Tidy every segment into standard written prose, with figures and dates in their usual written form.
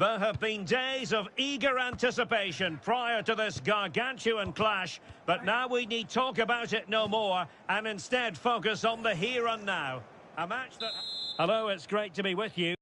There have been days of eager anticipation prior to this gargantuan clash, but now we need talk about it no more and instead focus on the here and now. A match that... Hello, it's great to be with you.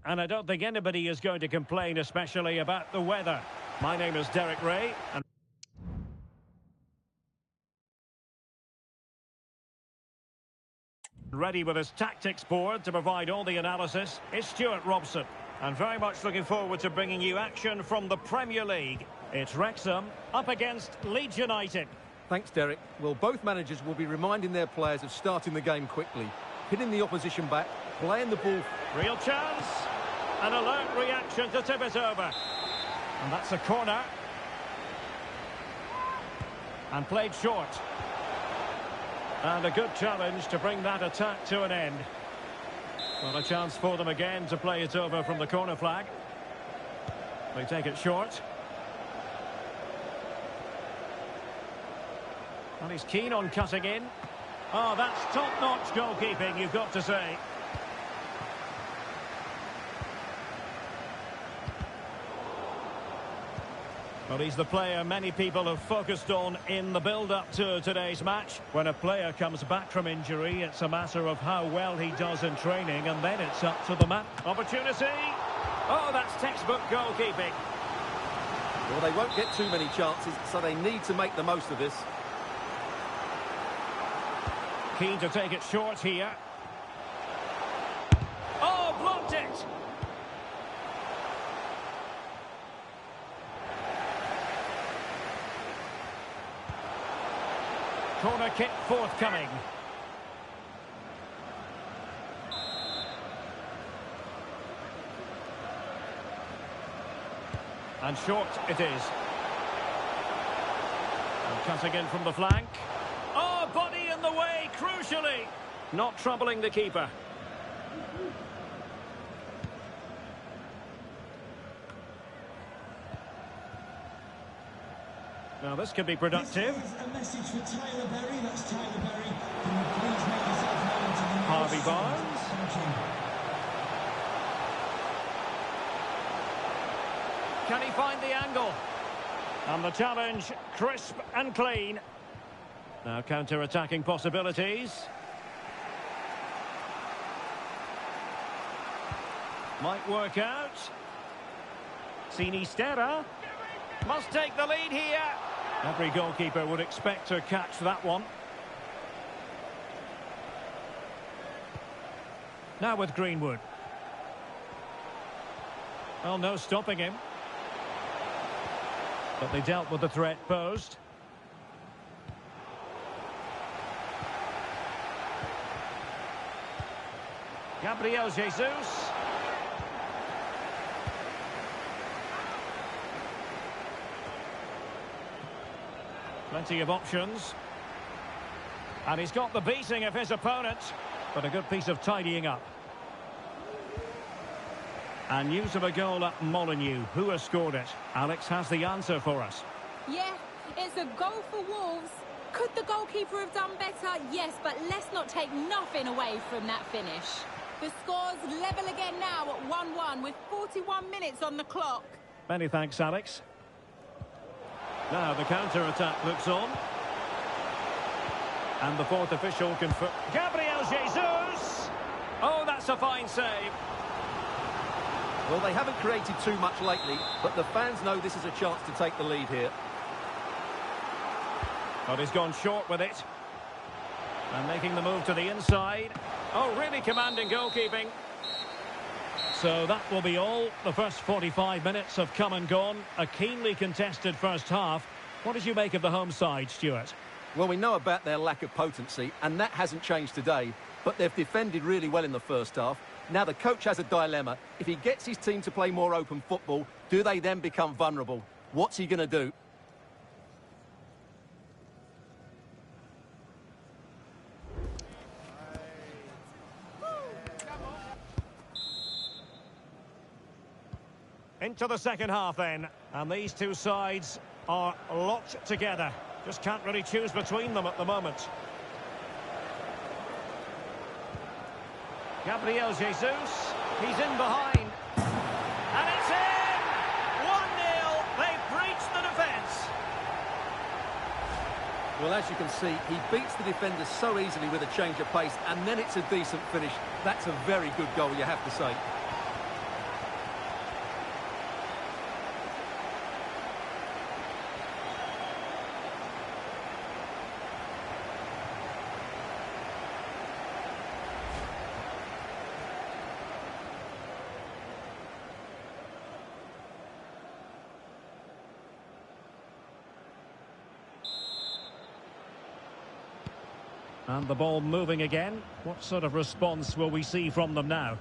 And I don't think anybody is going to complain, especially about the weather. My name is Derek Ray, and ready with his tactics board to provide all the analysis is Stuart Robson. And very much looking forward to bringing you action from the Premier League. It's Wrexham up against Leeds United. Thanks, Derek. Well, both managers will be reminding their players of starting the game quickly, hitting the opposition back, playing the ball. Real chance. An alert reaction to tip it over. And that's a corner. And played short. And a good challenge to bring that attack to an end. Well, a chance for them again to play it over from the corner flag. They take it short. And he's keen on cutting in. Oh, that's top-notch goalkeeping, you've got to say. Well, he's the player many people have focused on in the build-up to today's match. When a player comes back from injury, it's a matter of how well he does in training, and then it's up to the man. Opportunity! Oh, that's textbook goalkeeping. Well, they won't get too many chances, so they need to make the most of this. Keen to take it short here. Oh, blocked it! Corner kick forthcoming. And short it is. And cutting in from the flank. Oh, body in the way, crucially. Not troubling the keeper. Now this could be productive. A message for Tyler Berry. That's Tyler Berry. Can you please make yourself known to the Harvey Barnes. Can he find the angle? And the challenge, crisp and clean. Now counter-attacking possibilities. Might work out. Sinisterra. Must take the lead here. Every goalkeeper would expect to catch that one. Now with Greenwood. Well, no stopping him. But they dealt with the threat posed. Gabriel Jesus. Plenty of options. And he's got the beating of his opponent. But a good piece of tidying up. And news of a goal at Molineux. Who has scored it? Alex has the answer for us. Yeah, it's a goal for Wolves. Could the goalkeeper have done better? Yes, but let's not take nothing away from that finish. The score's level again now at 1-1 with 41 minutes on the clock. Many thanks, Alex. Now the counter-attack looks on. And the fourth official confirms. Gabriel Jesus! Oh, that's a fine save. Well, they haven't created too much lately, but the fans know this is a chance to take the lead here. But he's gone short with it. And making the move to the inside. Oh, really commanding goalkeeping. So that will be all. The first 45 minutes have come and gone. A keenly contested first half. What did you make of the home side, Stuart? Well, we know about their lack of potency, and that hasn't changed today. But they've defended really well in the first half. Now the coach has a dilemma. If he gets his team to play more open football, do they then become vulnerable? What's he going to do? Into the second half then, and these two sides are locked together. Just can't really choose between them at the moment. Gabriel Jesus, he's in behind. And it's in! 1-0, they've breached the defence. Well, as you can see, he beats the defender so easily with a change of pace, and then it's a decent finish. That's a very good goal, you have to say. And the ball moving again. What sort of response will we see from them now?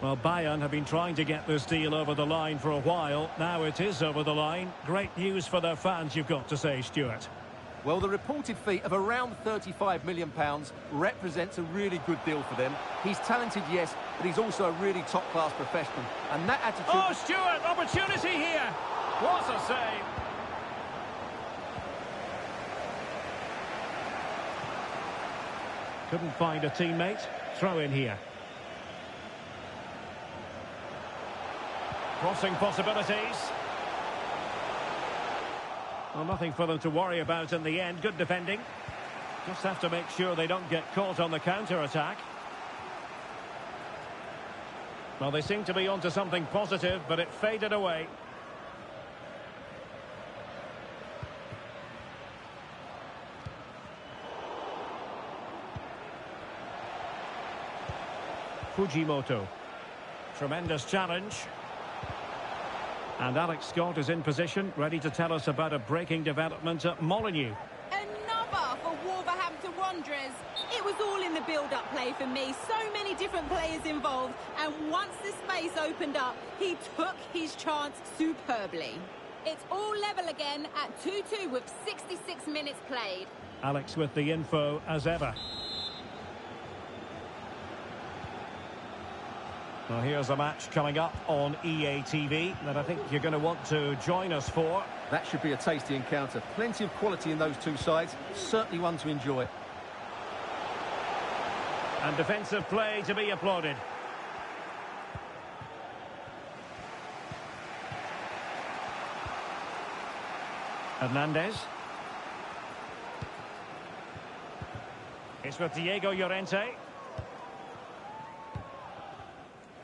Well, Bayern have been trying to get this deal over the line for a while. Now it is over the line. Great news for their fans, you've got to say, Stuart. Well, the reported fee of around £35 million represents a really good deal for them. He's talented, yes, but he's also a really top-class professional. And that attitude... Oh, Stuart, opportunity here! What a save! Couldn't find a teammate. Throw in here. Crossing possibilities. Well, nothing for them to worry about in the end. Good defending. Just have to make sure they don't get caught on the counter-attack. Well, they seem to be onto something positive, but it faded away. Fujimoto. Tremendous challenge. And Alex Scott is in position, ready to tell us about a breaking development at Molineux. Another for Wolverhampton Wanderers. It was all in the build-up play for me. So many different players involved. And once the space opened up, he took his chance superbly. It's all level again at 2-2 with 66 minutes played. Alex with the info as ever. Well, here's a match coming up on EA TV that I think you're going to want to join us for. That should be a tasty encounter. Plenty of quality in those two sides. Certainly one to enjoy. And defensive play to be applauded. Hernandez. It's with Diego Llorente.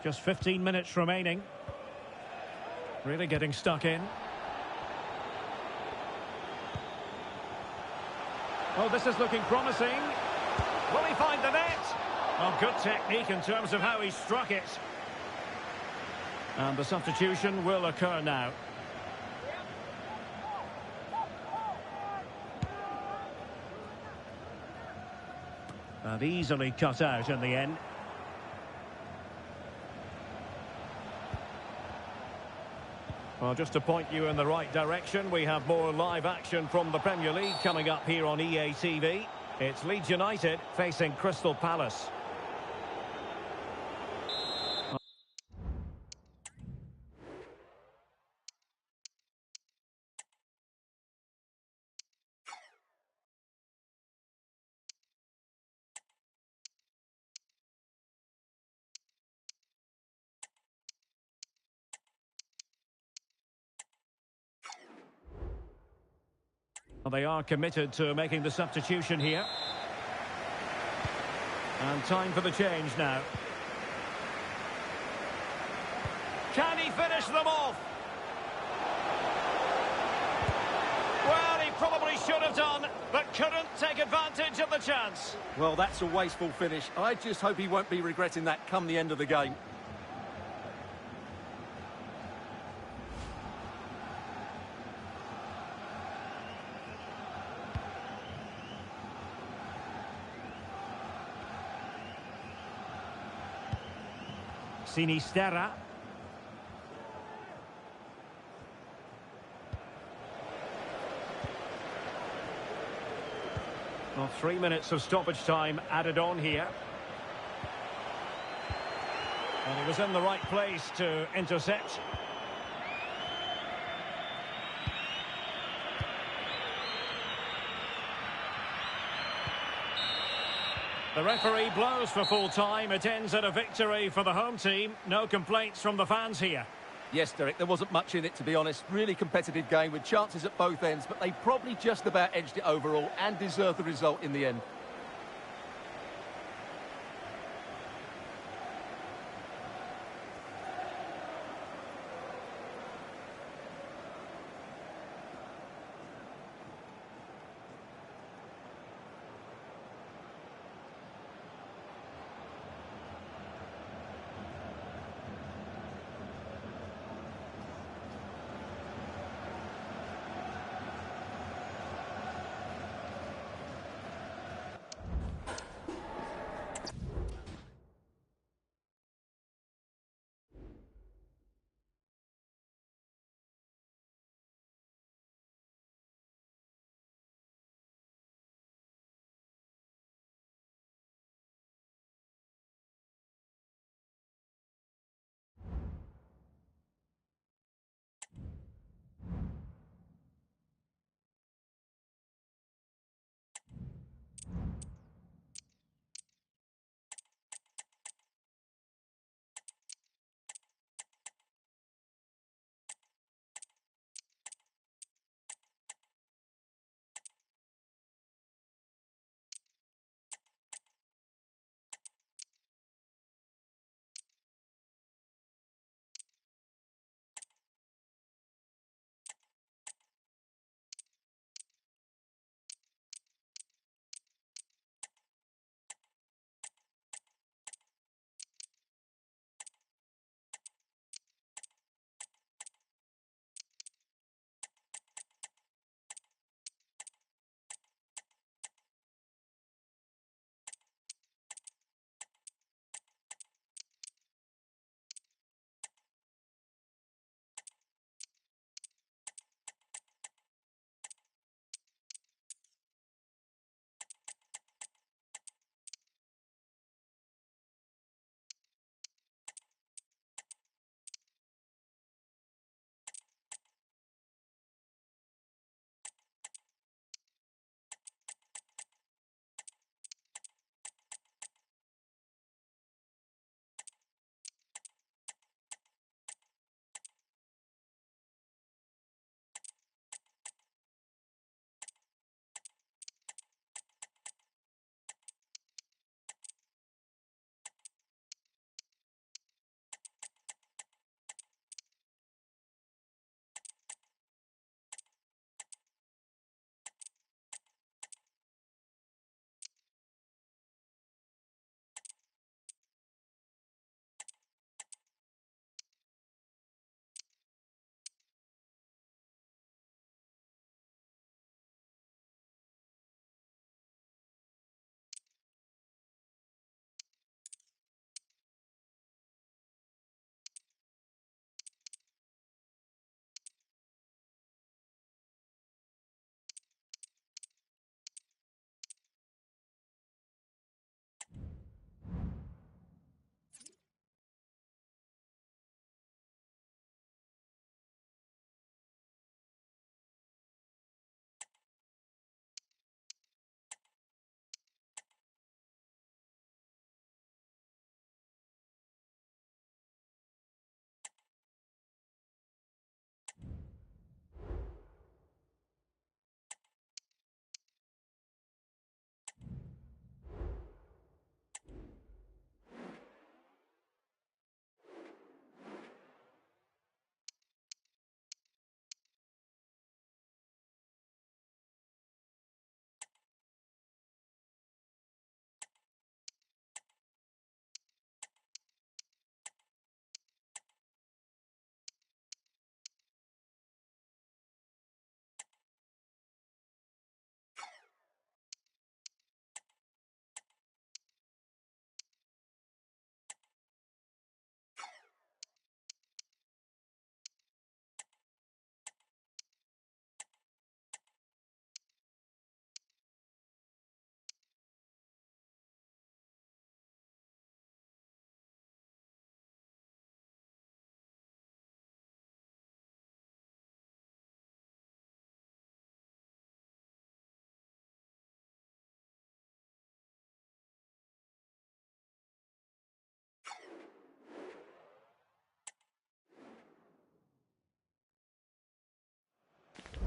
Just 15 minutes remaining. Really getting stuck in. Oh, this is looking promising. Will he find the net? Oh, good technique in terms of how he struck it. And the substitution will occur now. And easily cut out in the end. Well, just to point you in the right direction, we have more live action from the Premier League coming up here on EA TV. It's Leeds United facing Crystal Palace. Well, they are committed to making the substitution here. And time for the change now. Can he finish them off? Well, he probably should have done, but couldn't take advantage of the chance. Well, that's a wasteful finish. I just hope he won't be regretting that come the end of the game. Sinisterra. Well, 3 minutes of stoppage time added on here. And he was in the right place to intercept. The referee blows for full time. It ends at a victory for the home team. No complaints from the fans here. Yes, Derek, there wasn't much in it, to be honest. Really competitive game with chances at both ends, but they probably just about edged it overall and deserved the result in the end.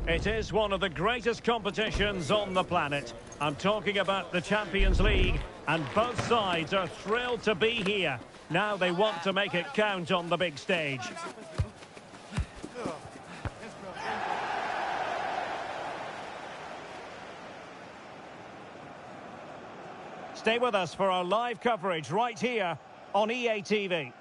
It is one of the greatest competitions on the planet. I'm talking about the Champions League, and both sides are thrilled to be here. Now they want to make it count on the big stage. Stay with us for our live coverage right here on EA TV.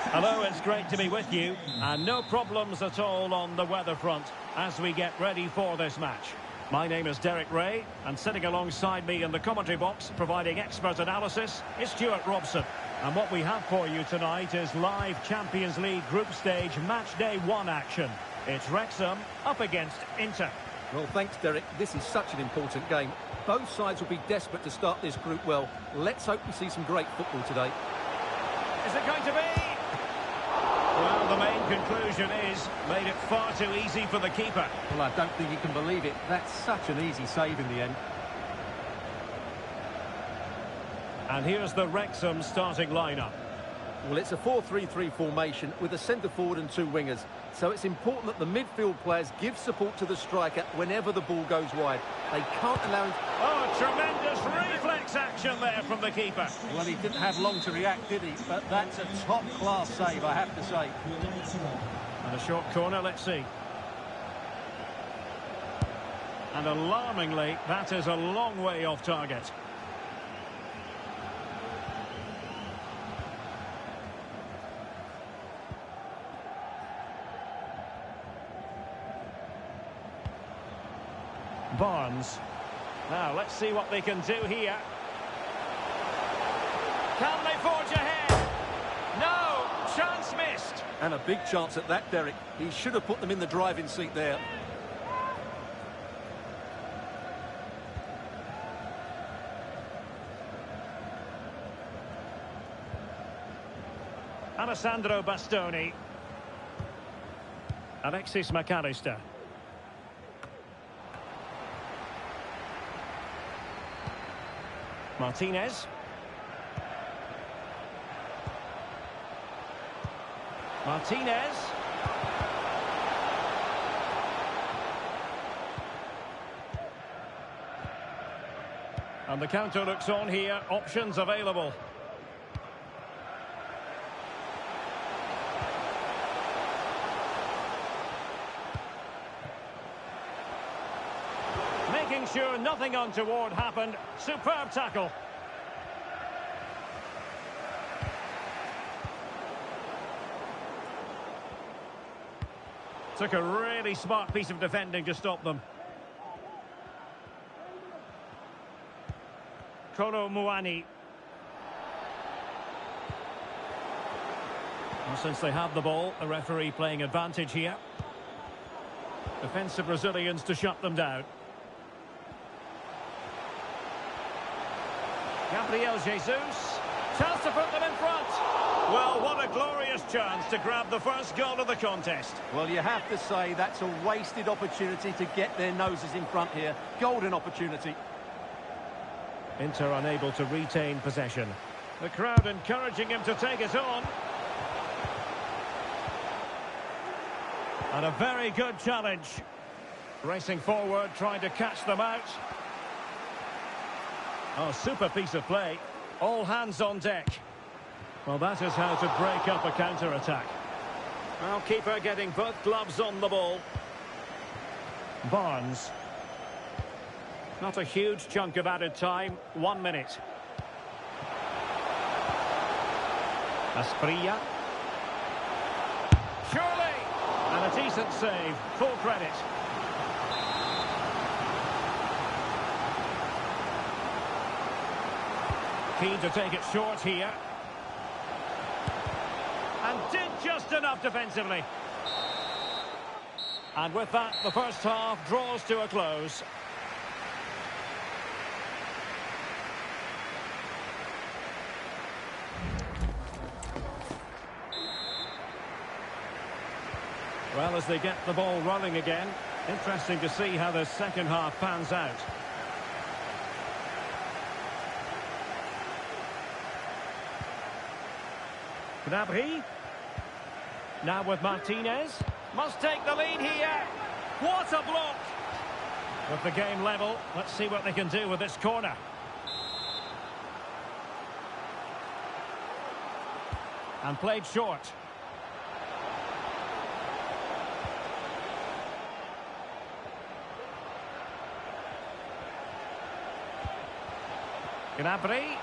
Hello, it's great to be with you, and no problems at all on the weather front as we get ready for this match. My name is Derek Ray, and sitting alongside me in the commentary box, providing expert analysis, is Stuart Robson. And what we have for you tonight is live Champions League group stage match day 1 action. It's Wrexham up against Inter. Well, thanks, Derek. This is such an important game. Both sides will be desperate to start this group well. Let's hope we see some great football today. Is it going to be? Well, the main conclusion is, made it far too easy for the keeper. Well, I don't think you can believe it. That's such an easy save in the end. And here's the Wrexham starting lineup. Well, it's a 4-3-3 formation with a centre forward and 2 wingers. So it's important that the midfield players give support to the striker whenever the ball goes wide. They can't allow him... Oh, tremendous reflex action there from the keeper. Well, he didn't have long to react, did he? But that's a top-class save, I have to say. And a short corner, let's see. And alarmingly, that is a long way off target. Barnes. Now, let's see what they can do here. Can they forge ahead? No! Chance missed! And a big chance at that, Derek. He should have put them in the driving seat there. Alessandro Bastoni. Alexis McAllister. Martinez. Martinez. And the counter looks on here. Options available. Making sure nothing untoward happened. Superb tackle. Took a really smart piece of defending to stop them. Kolo Muani. And since they have the ball, the referee playing advantage here. Defensive Brazilians to shut them down. Gabriel Jesus. Chance to put them in front. Well, what a glorious chance to grab the first goal of the contest. Well, you have to say that's a wasted opportunity to get their noses in front here. Golden opportunity. Inter unable to retain possession. The crowd encouraging him to take it on. And a very good challenge. Racing forward, trying to catch them out. Oh, super piece of play. All hands on deck. Well, that is how to break up a counter-attack. Well, keeper getting both gloves on the ball. Barnes. Not a huge chunk of added time. 1 minute. Asprilla. Surely! And a decent save. Full credit. Keen to take it short here. And did just enough defensively. And with that, the first half draws to a close. Well, as they get the ball rolling again, interesting to see how the second half pans out. Gnabry. Now with Martinez. Must take the lead here. What a block! With the game level, let's see what they can do with this corner. And played short. Gnabry.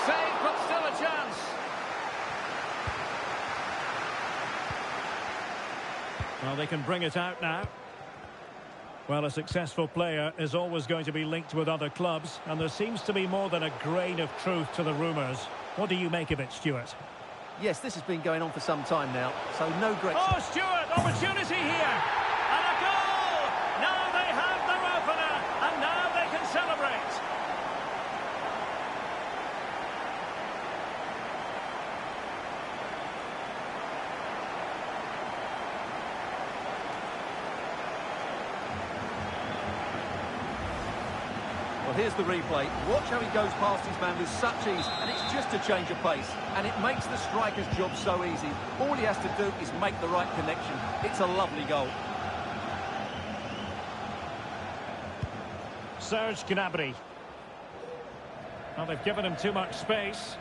Save, but still a chance. Well, they can bring it out now. Well, a successful player is always going to be linked with other clubs, and there seems to be more than a grain of truth to the rumours. What do you make of it, Stuart? Yes, this has been going on for some time now, so no great... Oh, Stuart, opportunity here! And a goal! Now they have their opener, and now they can celebrate. Well, here's the replay. Watch how he goes past his man with such ease, and it's just a change of pace. And it makes the striker's job so easy. All he has to do is make the right connection. It's a lovely goal. Serge Gnabry. Well, they've given him too much space.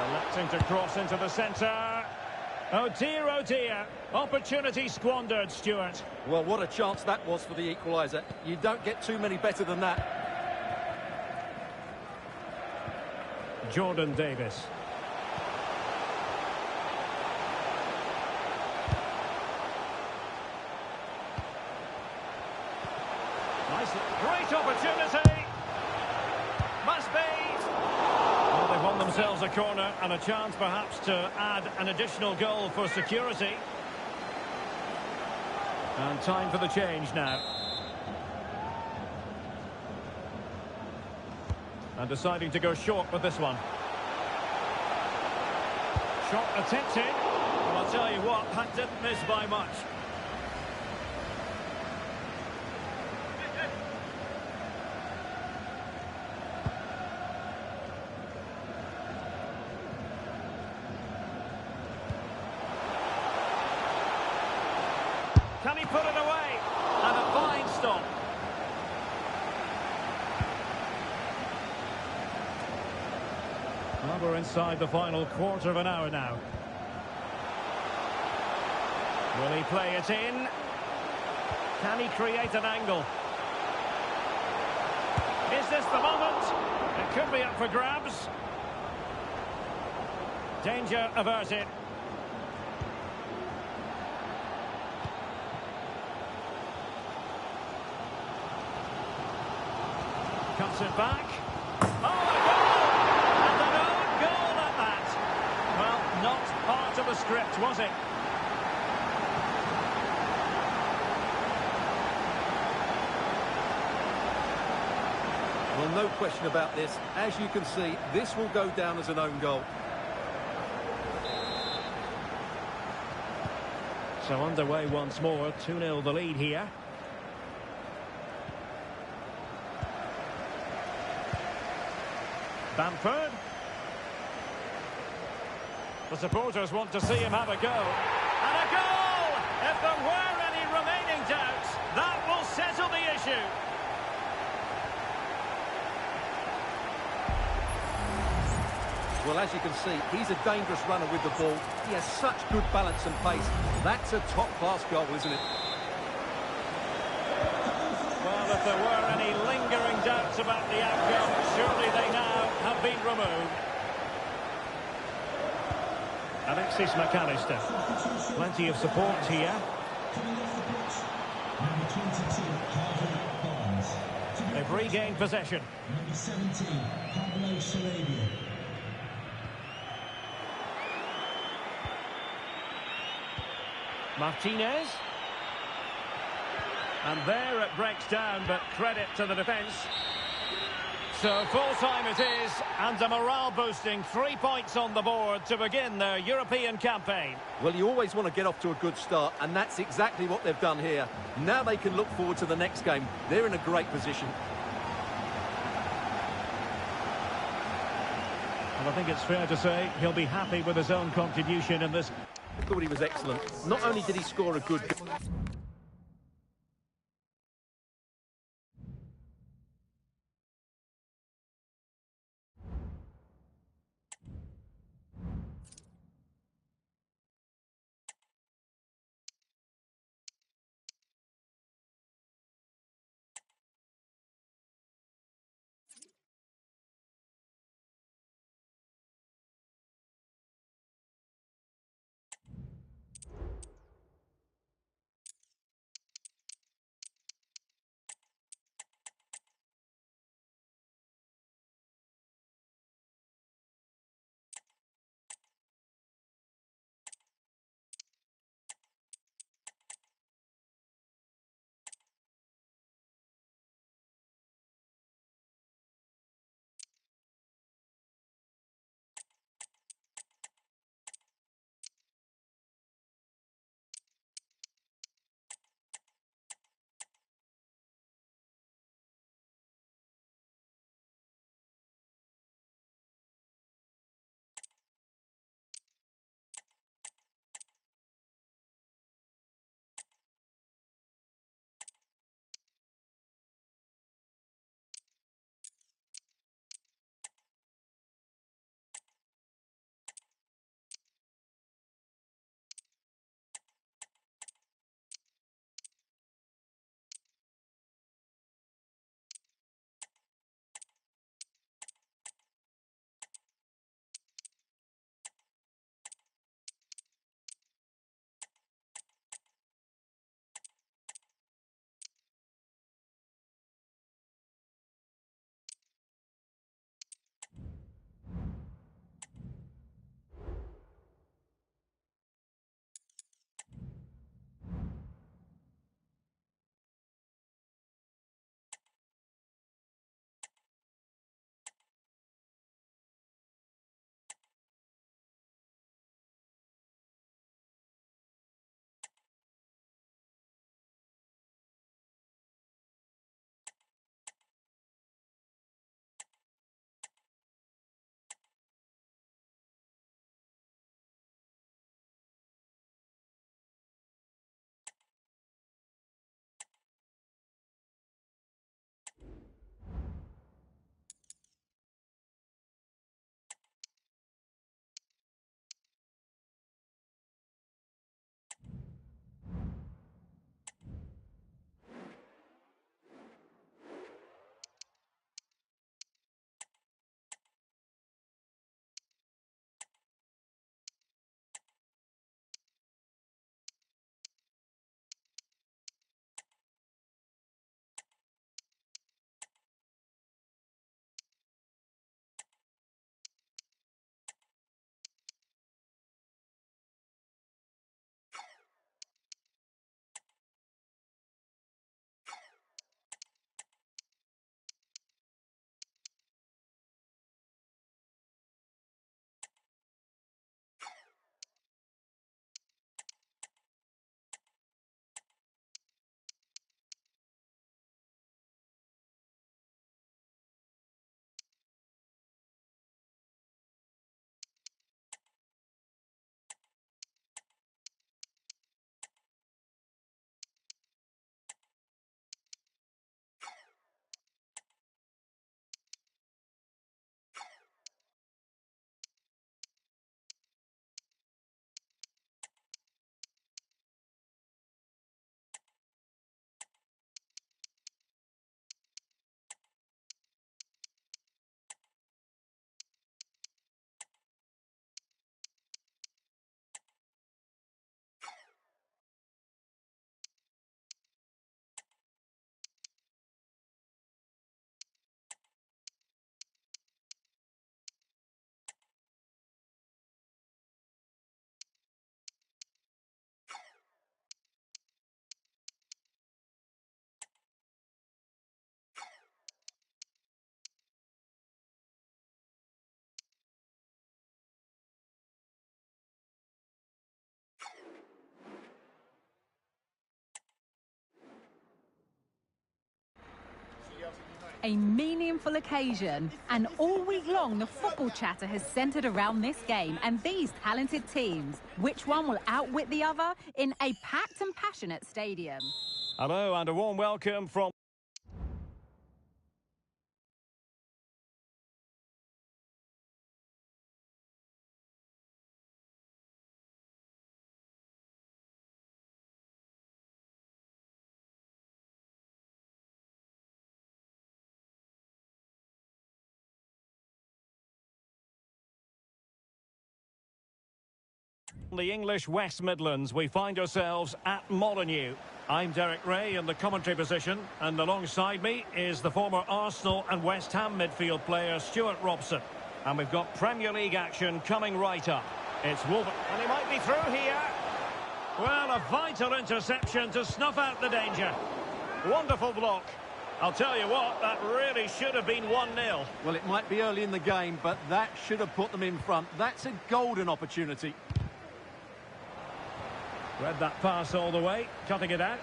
Electing to cross into the centre. Oh dear, opportunity squandered, Stuart. Well, what a chance that was for the equaliser. You don't get too many better than that. Jordan Davis. Nice, great opportunity. Must be. Well, they've won themselves a corner and a chance perhaps to add an additional goal for security. And time for the change now. And deciding to go short with this one. Shot attempted. Well, I'll tell you what, that didn't miss by much. Can he put it away? And a fine stop. Well, we're inside the final quarter of an hour now. Will he play it in? Can he create an angle? Is this the moment? It could be up for grabs. Danger averted. Cuts it back. Oh, a goal! And an own goal at that. Well, not part of the script, was it? Well, no question about this. As you can see, this will go down as an own goal. So underway once more, 2-0 the lead here. Bamford. The supporters want to see him have a go. And a goal! If there were any remaining doubts, that will settle the issue. Well, as you can see, he's a dangerous runner with the ball. He has such good balance and pace. That's a top-class goal, isn't it? Well, if there were any lingering doubts about the outcome, surely they now have been removed. Alexis McAllister. Plenty of support here. Coming off the pitch, number 22, Harvey Barnes. They've regained possession. Number 17, Pablo Sarabia. Martinez. And there it breaks down, but credit to the defence. So full-time it is, and a morale-boosting 3 points on the board to begin their European campaign. Well, you always want to get off to a good start, and that's exactly what they've done here. Now they can look forward to the next game. They're in a great position. I think it's fair to say he'll be happy with his own contribution in this. I thought he was excellent. Not only did he score a good goal. a meaningful occasion. And all week long, the football chatter has centred around this game and these talented teams. Which one will outwit the other in a packed and passionate stadium? Hello and a warm welcome from the English West Midlands. We find ourselves at Molineux. I'm Derek Ray in the commentary position, and alongside me is the former Arsenal and West Ham midfield player Stuart Robson. And we've got Premier League action coming right up. It's Wolver, and he might be through here. Well, a vital interception to snuff out the danger. Wonderful block. I'll tell you what, that really should have been 1-0. Well, it might be early in the game, but that should have put them in front. That's a golden opportunity. Read that pass all the way, cutting it out.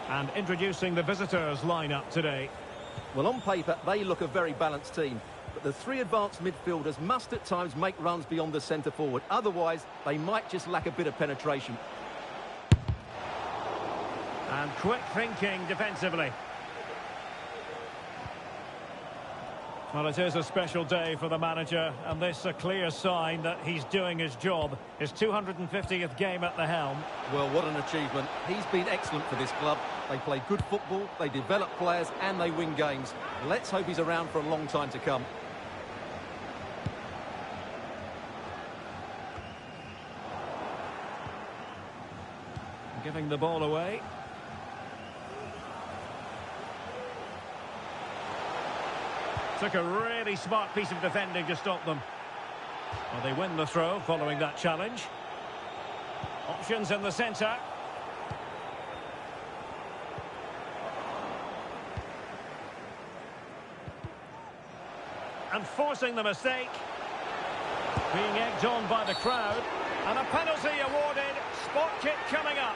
And introducing the visitors lineup today. Well, on paper, they look a very balanced team. But the three advanced midfielders must at times make runs beyond the centre forward. Otherwise, they might just lack a bit of penetration. And quick thinking defensively. Well, it is a special day for the manager, and this a clear sign that he's doing his job. His 250th game at the helm. Well, what an achievement. He's been excellent for this club. They play good football, they develop players, and they win games. Let's hope he's around for a long time to come. Giving the ball away. Took a really smart piece of defending to stop them. Well, they win the throw following that challenge. Options in the centre. And forcing the mistake. Being egged on by the crowd. And a penalty awarded. Spot kick coming up.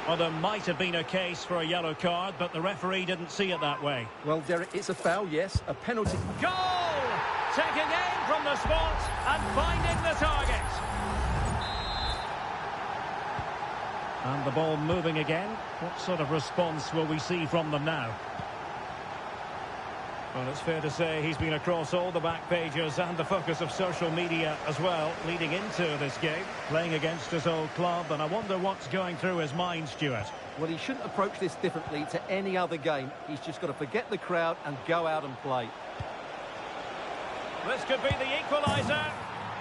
Well, there might have been a case for a yellow card, but the referee didn't see it that way. Well, Derek, it's a foul, yes, a penalty. Goal! Taking aim from the spot and finding the target. And the ball moving again. What sort of response will we see from them now? Well, it's fair to say he's been across all the back pages and the focus of social media as well, leading into this game, playing against his old club, and I wonder what's going through his mind, Stuart. Well, he shouldn't approach this differently to any other game. He's just got to forget the crowd and go out and play. This could be the equaliser.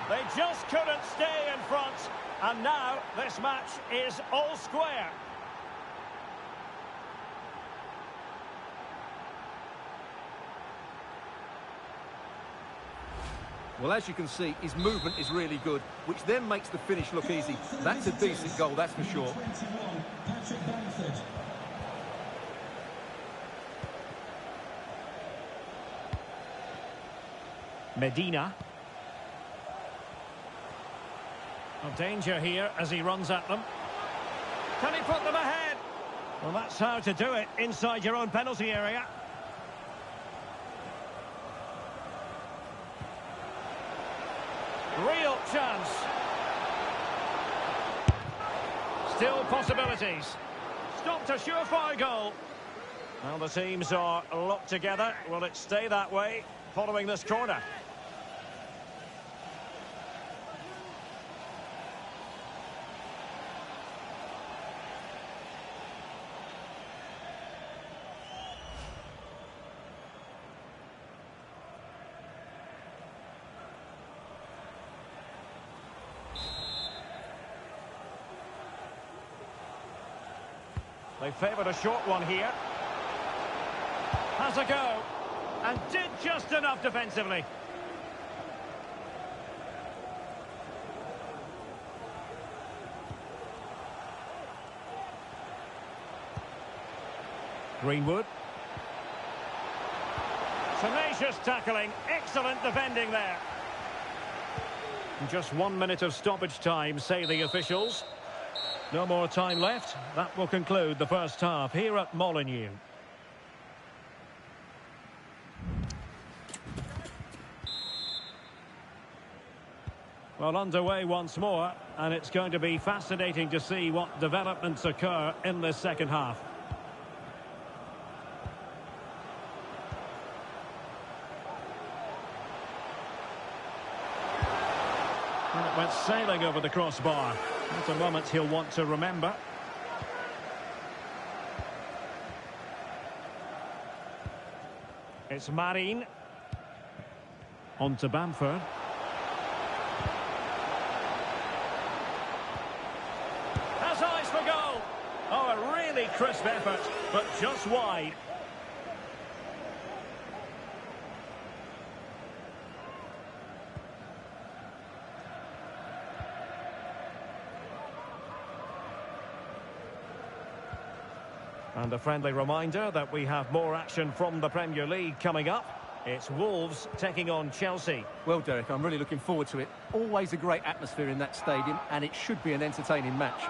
They just couldn't stay in front, and now this match is all square. Well, as you can see, his movement is really good, which then makes the finish look easy. That's a decent goal, that's for sure. Medina. A danger here as he runs at them. Can he put them ahead? Well, that's how to do it inside your own penalty area. Real chance. Still possibilities. Stopped a surefire goal. Well, the teams are locked together. Will it stay that way following this corner? They favoured a short one here. Has a go. And did just enough defensively. Greenwood. Tenacious tackling. Excellent defending there. Just 1 minute of stoppage time, say the officials. No more time left. That will conclude the first half here at Molineux. Well, underway once more, and it's going to be fascinating to see what developments occur in this second half. And it went sailing over the crossbar. That's a moment he'll want to remember. It's Marine. On to Bamford. Has eyes for goal. Oh, a really crisp effort, but just wide. And a friendly reminder that we have more action from the Premier League coming up. It's Wolves taking on Chelsea. Well, Derek, I'm really looking forward to it. Always a great atmosphere in that stadium, and it should be an entertaining match.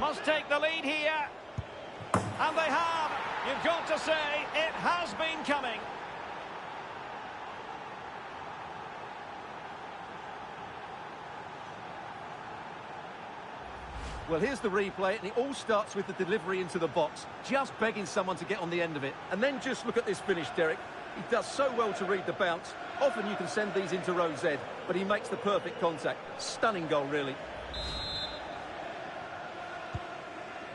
Must take the lead here. And they have. You've got to say, it has been coming. Well, here's the replay, and it all starts with the delivery into the box. Just begging someone to get on the end of it. And then just look at this finish, Derek. He does so well to read the bounce. Often you can send these into row Z, but he makes the perfect contact. Stunning goal, really.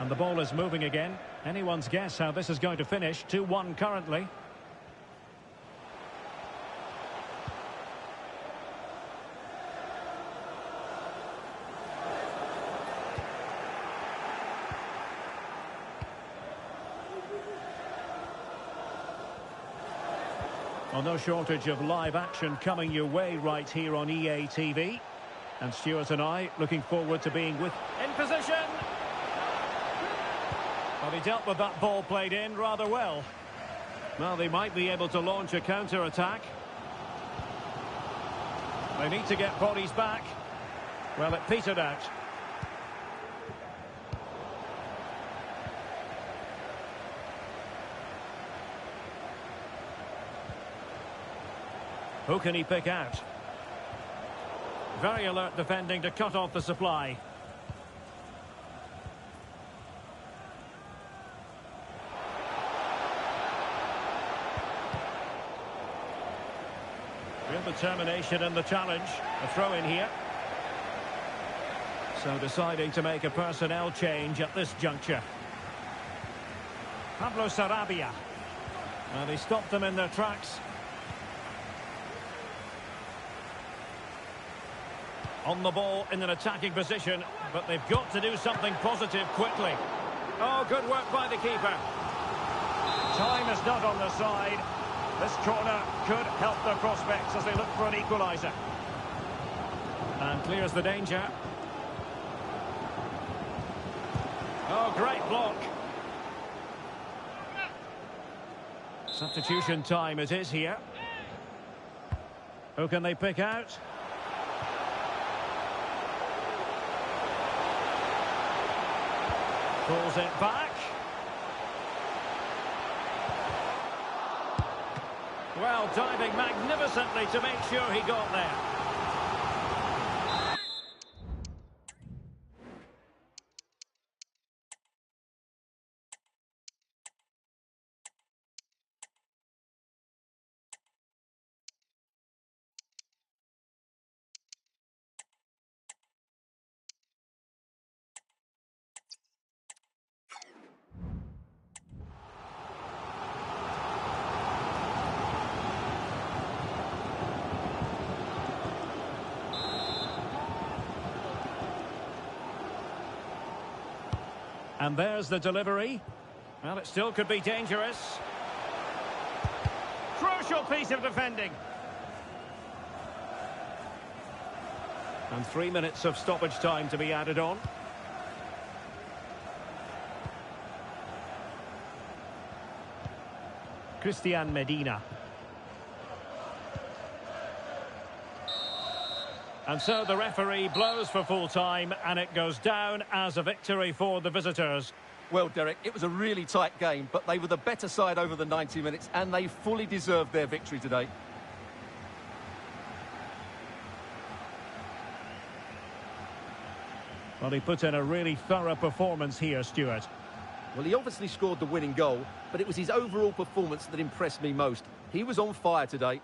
And the ball is moving again. Anyone's guess how this is going to finish. 2-1 currently. Well, no shortage of live action coming your way right here on EA TV. And Stuart and I looking forward to being with... In position! Well, he dealt with that ball played in rather well. Well, they might be able to launch a counter-attack. They need to get bodies back. Well, it petered out. Who can he pick out? Very alert defending to cut off the supply. Real determination in the challenge. A throw in here. So deciding to make a personnel change at this juncture. Pablo Sarabia. Well, they stopped them in their tracks. On the ball in an attacking position, but they've got to do something positive quickly. Oh, good work by the keeper. Time is not on their side. This corner could help their prospects as they look for an equaliser. And clears the danger. Oh, great block. Substitution time it is here. Who can they pick out? Pulls it back. Well, diving magnificently to make sure he got there. And there's the delivery. Well, it still could be dangerous. Crucial piece of defending. And 3 minutes of stoppage time to be added on. Christian Medina. And so the referee blows for full time, and it goes down as a victory for the visitors. Well, Derek, it was a really tight game, but they were the better side over the 90 minutes, and they fully deserved their victory today. Well, he put in a really thorough performance here, Stuart. Well, he obviously scored the winning goal, but it was his overall performance that impressed me most. He was on fire today.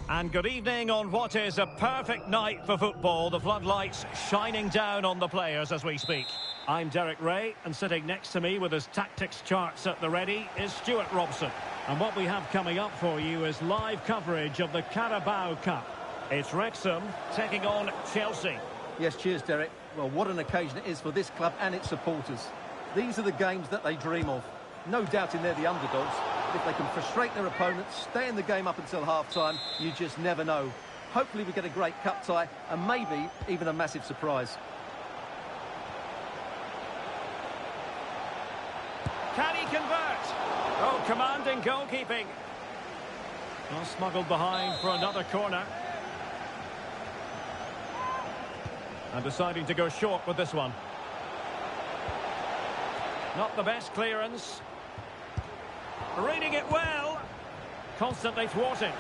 And good evening on what is a perfect night for football. The floodlights shining down on the players as we speak. I'm Derek Ray, and sitting next to me with his tactics charts at the ready is Stuart Robson. And what we have coming up for you is live coverage of the Carabao Cup. It's Wrexham taking on Chelsea. Yes, cheers, Derek. Well, what an occasion it is for this club and its supporters. These are the games that they dream of. No doubting they're the underdogs. If they can frustrate their opponents, stay in the game up until half-time, you just never know. Hopefully we get a great cup tie and maybe even a massive surprise. Can he convert? Oh, commanding goalkeeping. Well, smuggled behind for another corner. And deciding to go short with this one. Not the best clearance. Reading it well. Constantly thwarted.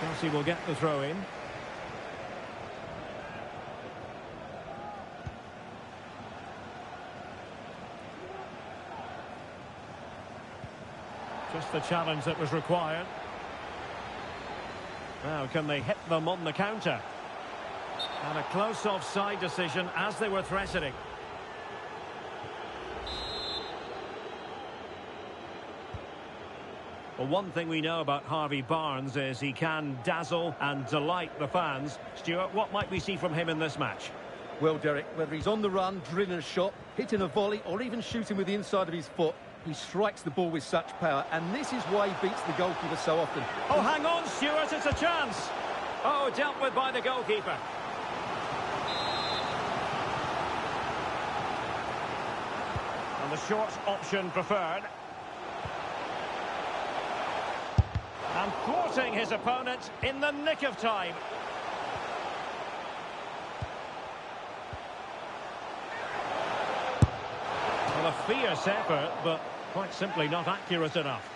Chelsea will get the throw in. Just the challenge that was required. Now, can they hit them on the counter? And a close offside decision as they were threatening. Well, one thing we know about Harvey Barnes is he can dazzle and delight the fans. Stuart, what might we see from him in this match? Well, Derek, whether he's on the run, drilling a shot, hitting a volley, or even shooting with the inside of his foot, he strikes the ball with such power, and this is why he beats the goalkeeper so often. Oh, hang on, Stuart, it's a chance. Oh, dealt with by the goalkeeper. And the short option preferred. And thwarting his opponent in the nick of time. Well, a fierce effort, but quite simply not accurate enough.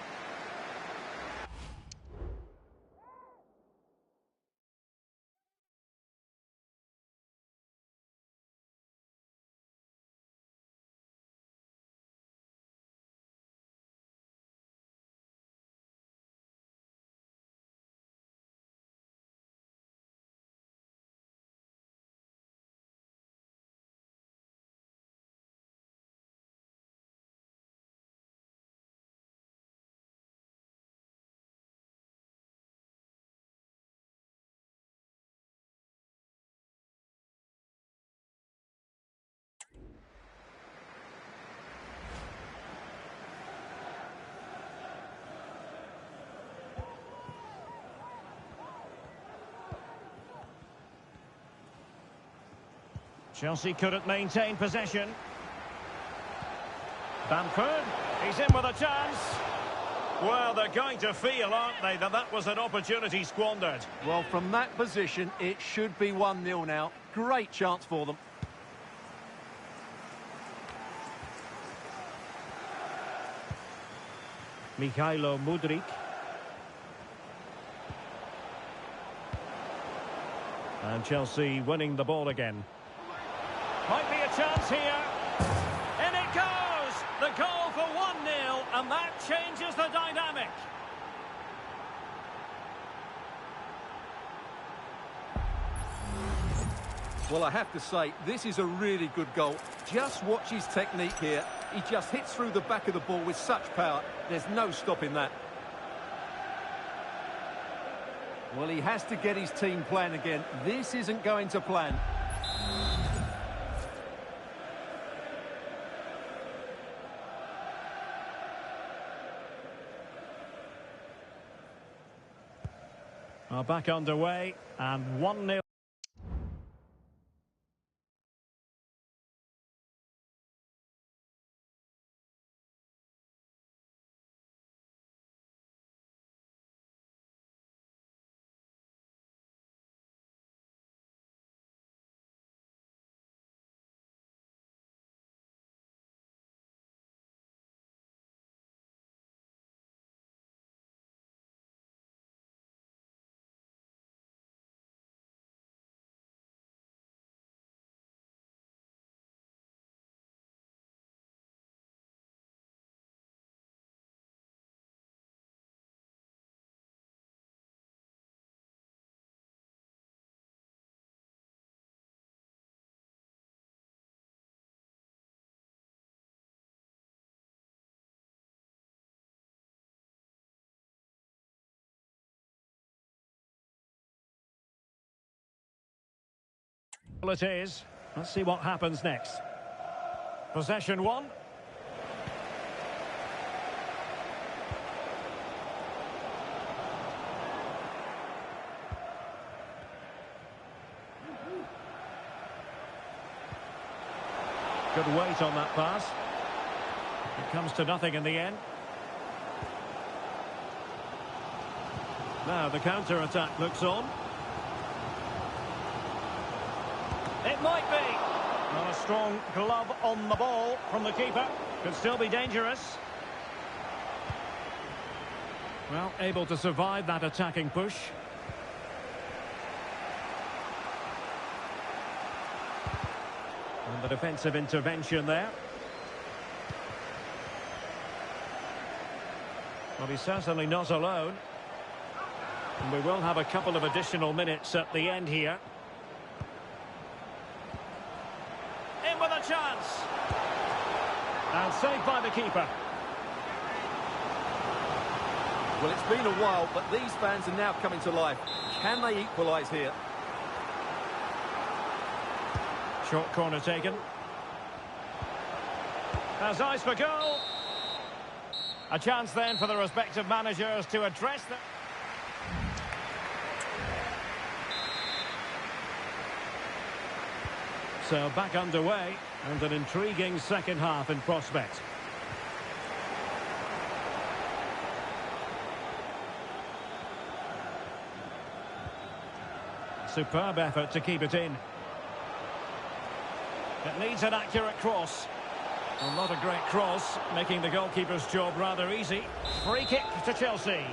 Chelsea couldn't maintain possession. Bamford, he's in with a chance. Well, they're going to feel, aren't they, that that was an opportunity squandered. Well, from that position, it should be 1-0 now. Great chance for them. Mikhailo Mudryk. And Chelsea winning the ball again. Might be a chance here. In it goes! The goal for 1-0, and that changes the dynamic. Well, I have to say, this is a really good goal. Just watch his technique here. He just hits through the back of the ball with such power. There's no stopping that. Well, he has to get his team playing again. This isn't going to plan. Back underway, and 1-0. Well, it is. Let's see what happens next. Possession one. Good weight on that pass. It comes to nothing in the end. Now the counter-attack looks on. It might be. Not a strong glove on the ball from the keeper. Could still be dangerous. Well, able to survive that attacking push. And the defensive intervention there. Well, he's certainly not alone. And we will have a couple of additional minutes at the end here. In with a chance. And saved by the keeper. Well, it's been a while, but these fans are now coming to life. Can they equalise here? Short corner taken. Has eyes for goal. A chance then for the respective managers to address them. So back underway, and an intriguing second half in prospect. Superb effort to keep it in. It needs an accurate cross. Well, not a great cross, making the goalkeeper's job rather easy. Free kick to Chelsea.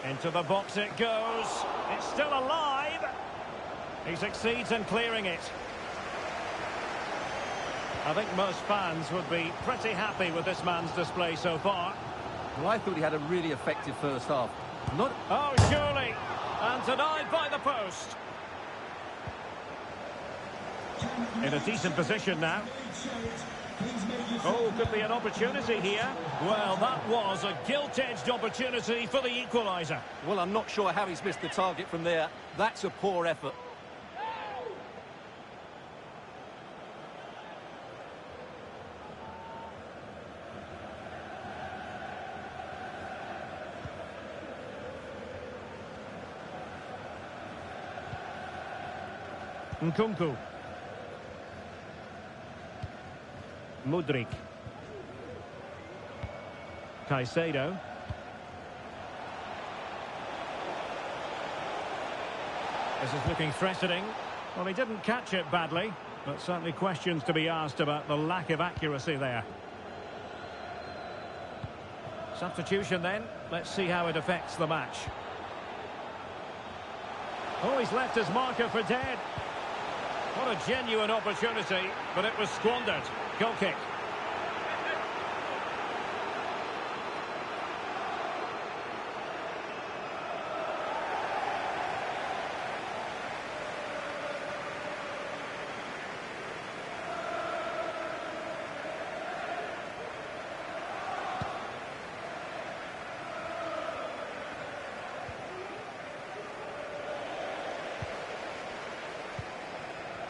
Into the box it goes. It's still alive. He succeeds in clearing it. I think most fans would be pretty happy with this man's display so far. Well, I thought he had a really effective first half. Not... Oh, surely. And denied by the post. In a decent position now. Oh, could be an opportunity here. Well, that was a gilt-edged opportunity for the equaliser. Well, I'm not sure how he's missed the target from there. That's a poor effort. Nkunku. Mudryk. Caicedo. This is looking threatening. Well, he didn't catch it badly, but certainly questions to be asked about the lack of accuracy there. Substitution then. Let's see how it affects the match. Oh, he's left his marker for dead. What a genuine opportunity, but it was squandered. Goal kick.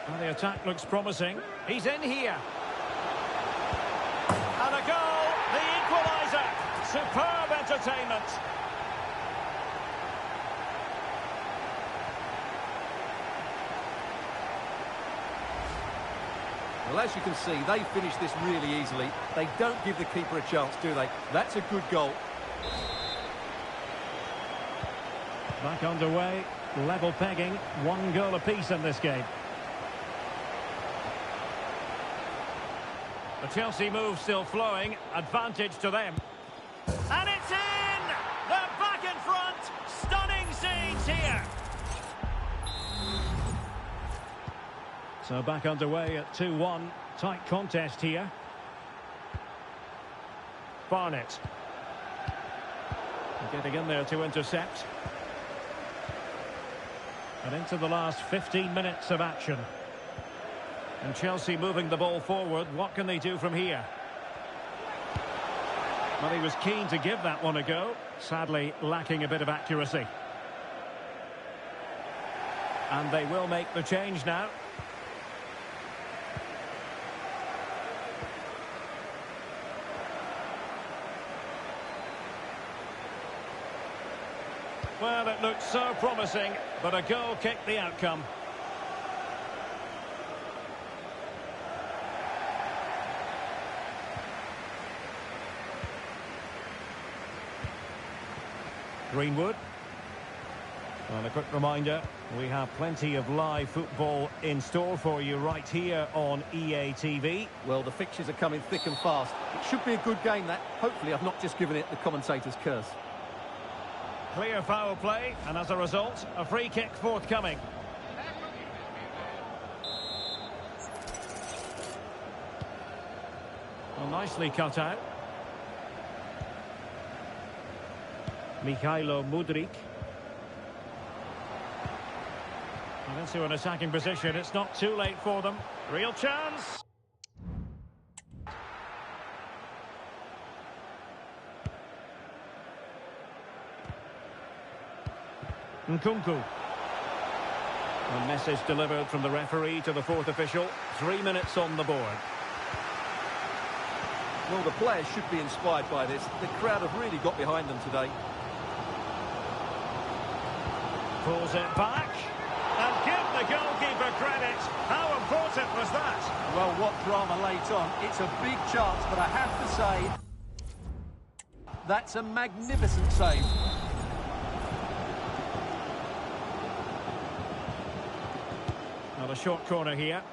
Well, the attack looks promising. He's in here. And a goal, the equaliser. Superb entertainment. Well, as you can see, they finish this really easily. They don't give the keeper a chance, do they? That's a good goal. Back underway, level pegging, 1 goal apiece in this game. The Chelsea move still flowing, advantage to them. And it's in! They're back in front! Stunning scenes here! So back underway at 2-1. Tight contest here. Barnett. Getting in there to intercept. And into the last 15 minutes of action. And Chelsea moving the ball forward. What can they do from here? Well, he was keen to give that one a go. Sadly, lacking a bit of accuracy. And they will make the change now. Well, it looked so promising, but a goal kicked the outcome. Greenwood. And a quick reminder, we have plenty of live football in store for you right here on EA TV. Well, the fixtures are coming thick and fast. It should be a good game, that. Hopefully I've not just given it the commentator's curse. Clear foul play, and as a result, a free kick forthcoming. Well, nicely cut out. Mikhailo Mudryk. And into an attacking position. It's not too late for them. Real chance. Nkunku. A message delivered from the referee to the fourth official. 3 minutes on the board. Well, the players should be inspired by this. The crowd have really got behind them today. Pulls it back. And give the goalkeeper credit. How important was that? Well, what drama late on. It's a big chance, but I have to say, that's a magnificent save. Not a short corner here.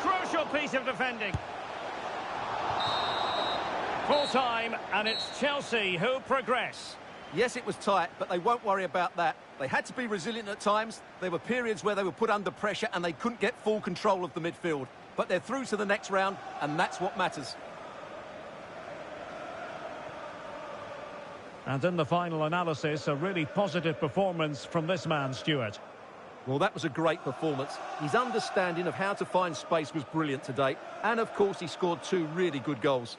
Crucial piece of defending. Full time, and it's Chelsea who progress. Yes, it was tight, but they won't worry about that. They had to be resilient at times. There were periods where they were put under pressure and they couldn't get full control of the midfield. But they're through to the next round, and that's what matters. And in the final analysis, a really positive performance from this man, Stuart. Well, that was a great performance. His understanding of how to find space was brilliant today. And, of course, he scored 2 really good goals.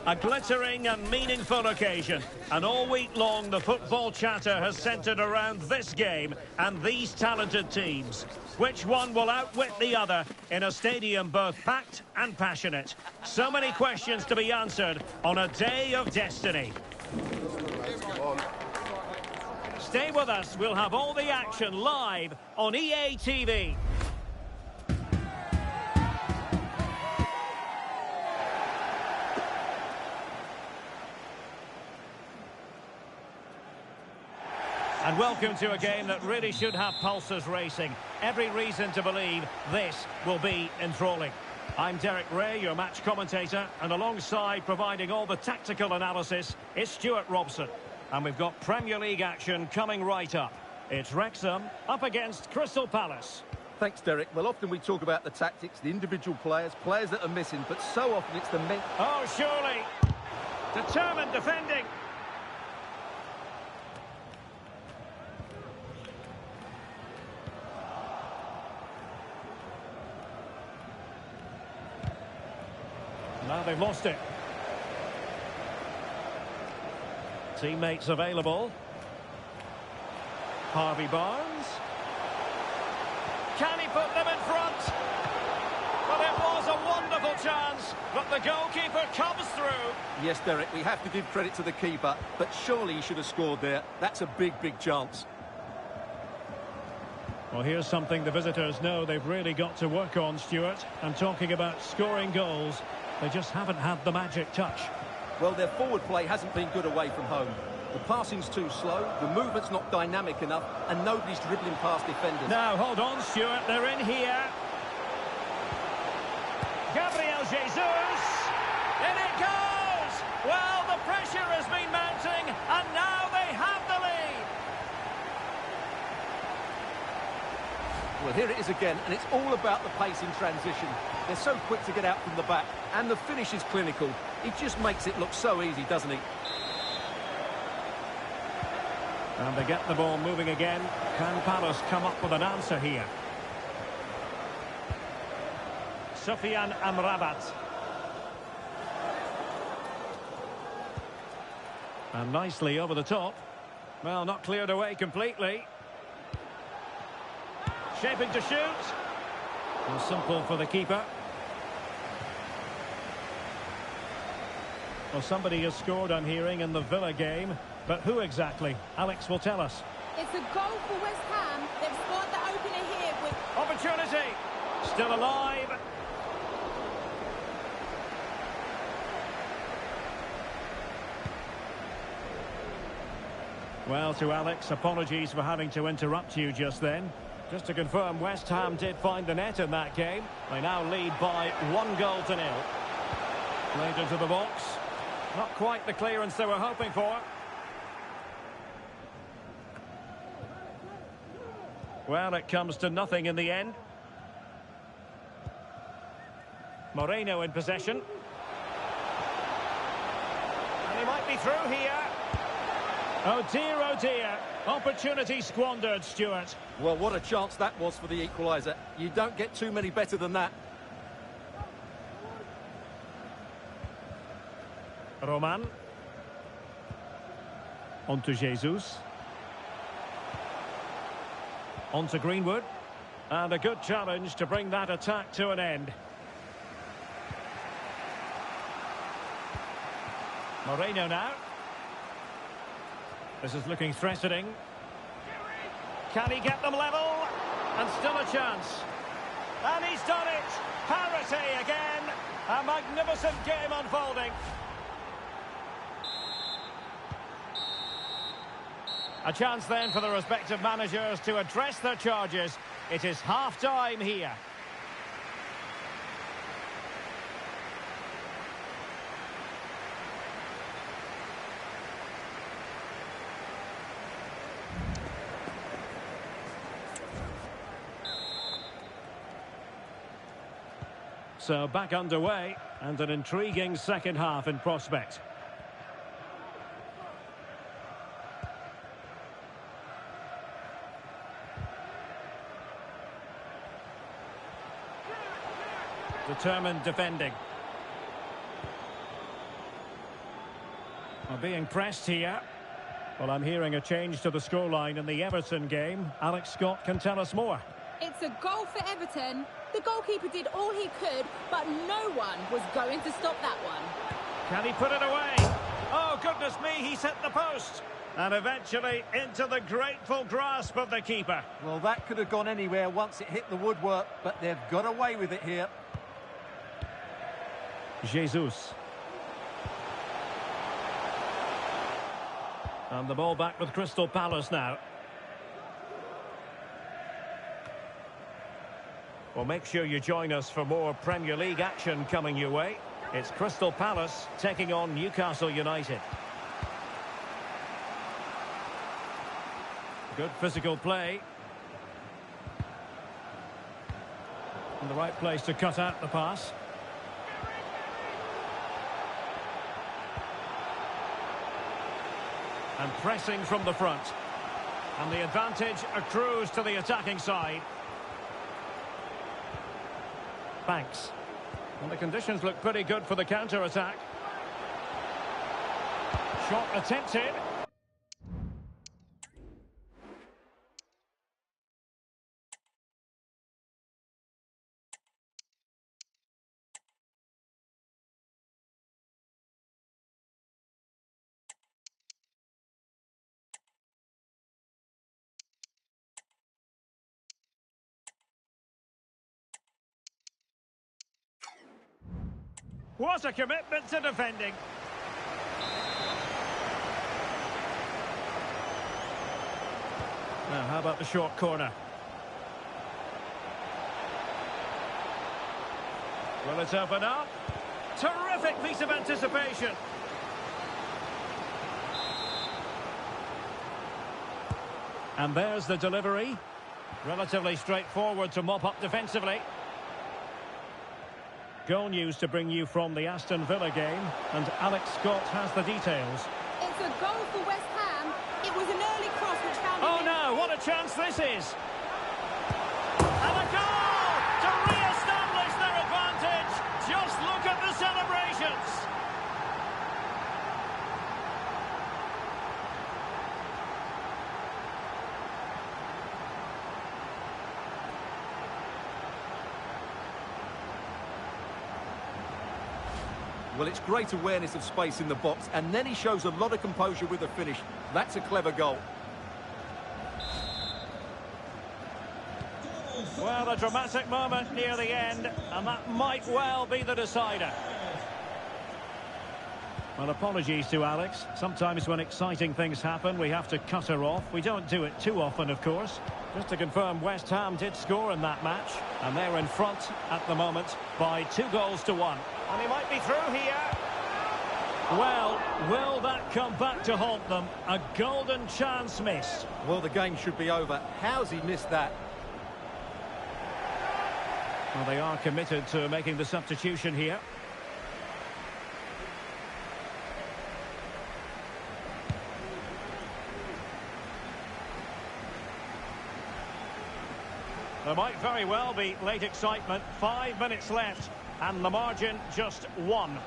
A glittering and meaningful occasion. And all week long, the football chatter has centred around this game and these talented teams. Which one will outwit the other in a stadium both packed and passionate? So many questions to be answered on a day of destiny. Stay with us. We'll have all the action live on EA TV. And welcome to a game that really should have pulses racing. Every reason to believe this will be enthralling. I'm Derek Ray, your match commentator, and alongside providing all the tactical analysis, it's Stuart Robson. And we've got Premier League action coming right up. It's Wrexham up against Crystal Palace. Thanks, Derek. Well, often we talk about the tactics, the individual players that are missing, but so often it's the men... Oh, surely. Determined defending. Now they've lost it. Teammates available. Harvey Barnes. Can he put them in front? Well, it was a wonderful chance, but the goalkeeper comes through. Yes, Derek, we have to give credit to the keeper, but surely he should have scored there. That's a big, big chance. Well, here's something the visitors know they've really got to work on, Stuart. I'm talking about scoring goals. They just haven't had the magic touch. Well, their forward play hasn't been good away from home. The passing's too slow, the movement's not dynamic enough, and nobody's dribbling past defenders. Now, hold on, Stuart. They're in here. Gabriel Jesus. In it goes! Well, the pressure has been mounting, and now they have the lead. Well, here it is again, and it's all about the pace in transition. They're so quick to get out from the back, and the finish is clinical. He just makes it look so easy, doesn't he? And they get the ball moving again. Can Palace come up with an answer here? Sufyan Amrabat. And nicely over the top. Well, not cleared away completely. Shaping to shoot. Well, simple for the keeper. Well, somebody has scored, I'm hearing, in the Villa game. But who exactly? Alex will tell us. It's a goal for West Ham. They've scored the opener here with... Opportunity! Still alive. Well, to Alex, apologies for having to interrupt you just then. Just to confirm, West Ham did find the net in that game. They now lead by 1-0. Played into the box. Not quite the clearance they were hoping for. Well, it comes to nothing in the end. Moreno in possession. And he might be through here. Oh dear, opportunity squandered, Stuart. Well, what a chance that was for the equaliser. You don't get too many better than that. Roman. On to Jesus. On to Greenwood. And a good challenge to bring that attack to an end. Moreno now. This is looking threatening. Can he get them level? And still a chance. And he's done it! Parity again! A magnificent game unfolding. A chance then for the respective managers to address their charges. It is half-time here. So back underway, and an intriguing second half in prospect. Determined defending. Well, being pressed here. Well, I'm hearing a change to the scoreline in the Everton game. Alex Scott can tell us more. It's a goal for Everton. The goalkeeper did all he could, but no one was going to stop that one. Can he put it away? Oh, goodness me, he's hit the post. And eventually into the grateful grasp of the keeper. Well, that could have gone anywhere once it hit the woodwork, but they've got away with it here. Jesus. And the ball back with Crystal Palace now. Well, make sure you join us for more Premier League action coming your way. It's Crystal Palace taking on Newcastle United. Good physical play. In the right place to cut out the pass. And pressing from the front. And the advantage accrues to the attacking side. Banks. And the conditions look pretty good for the counter-attack. Shot attempted. What a commitment to defending. Now, how about the short corner? Will it open up? Terrific piece of anticipation. And there's the delivery. Relatively straightforward to mop up defensively. Goal news to bring you from the Aston Villa game, and Alex Scott has the details. It's a goal for West Ham. It was an early cross which found... Oh no, what a chance this is! And a goal to re-establish their advantage! Just look at the celebrations! Well, it's great awareness of space in the box, and then he shows a lot of composure with the finish. That's a clever goal. Well, a dramatic moment near the end, and that might well be the decider. Well, apologies to Alex. Sometimes when exciting things happen, we have to cut her off. We don't do it too often, of course. Just to confirm, West Ham did score in that match, and they're in front at the moment by 2-1. And he might be through here. Well, will that come back to haunt them? A golden chance missed. Well, the game should be over. How's he missed that? Well, they are committed to making the substitution here. There might very well be late excitement. 5 minutes left, and the margin just 1.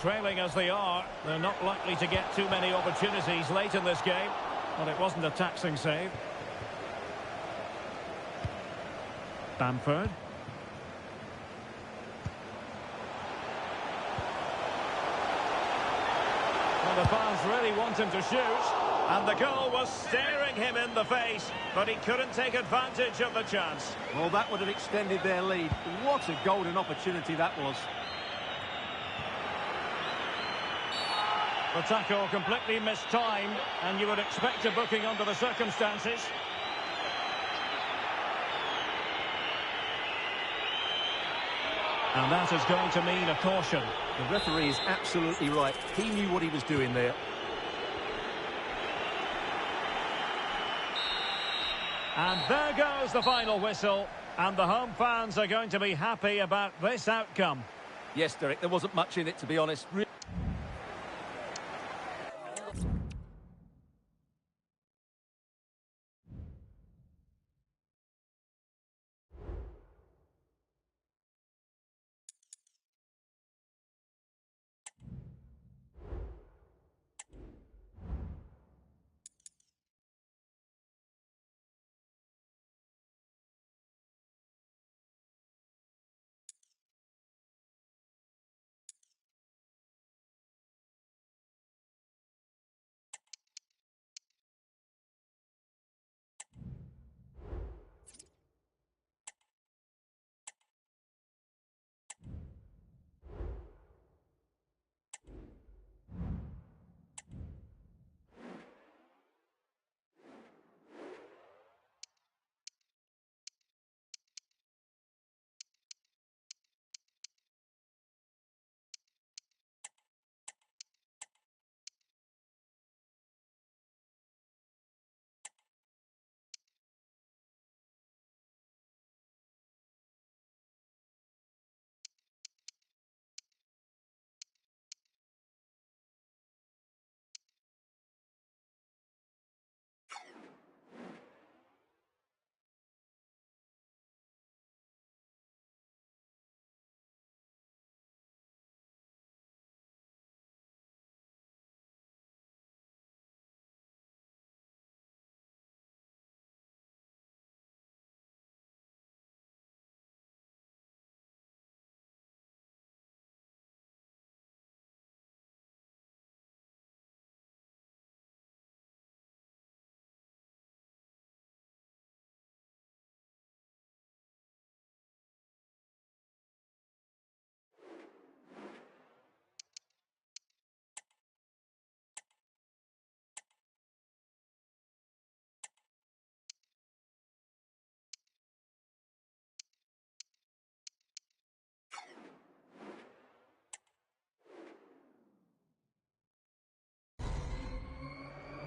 Trailing as they are, they're not likely to get too many opportunities late in this game. Well, it wasn't a taxing save. Bamford. Well, the fans really want him to shoot. And the goal was staring him in the face, but he couldn't take advantage of the chance. Well, that would have extended their lead. What a golden opportunity that was. The tackle completely mistimed, and you would expect a booking under the circumstances. And that is going to mean a caution. The referee is absolutely right. He knew what he was doing there. And there goes the final whistle, and the home fans are going to be happy about this outcome. Yes, Derek, there wasn't much in it, to be honest.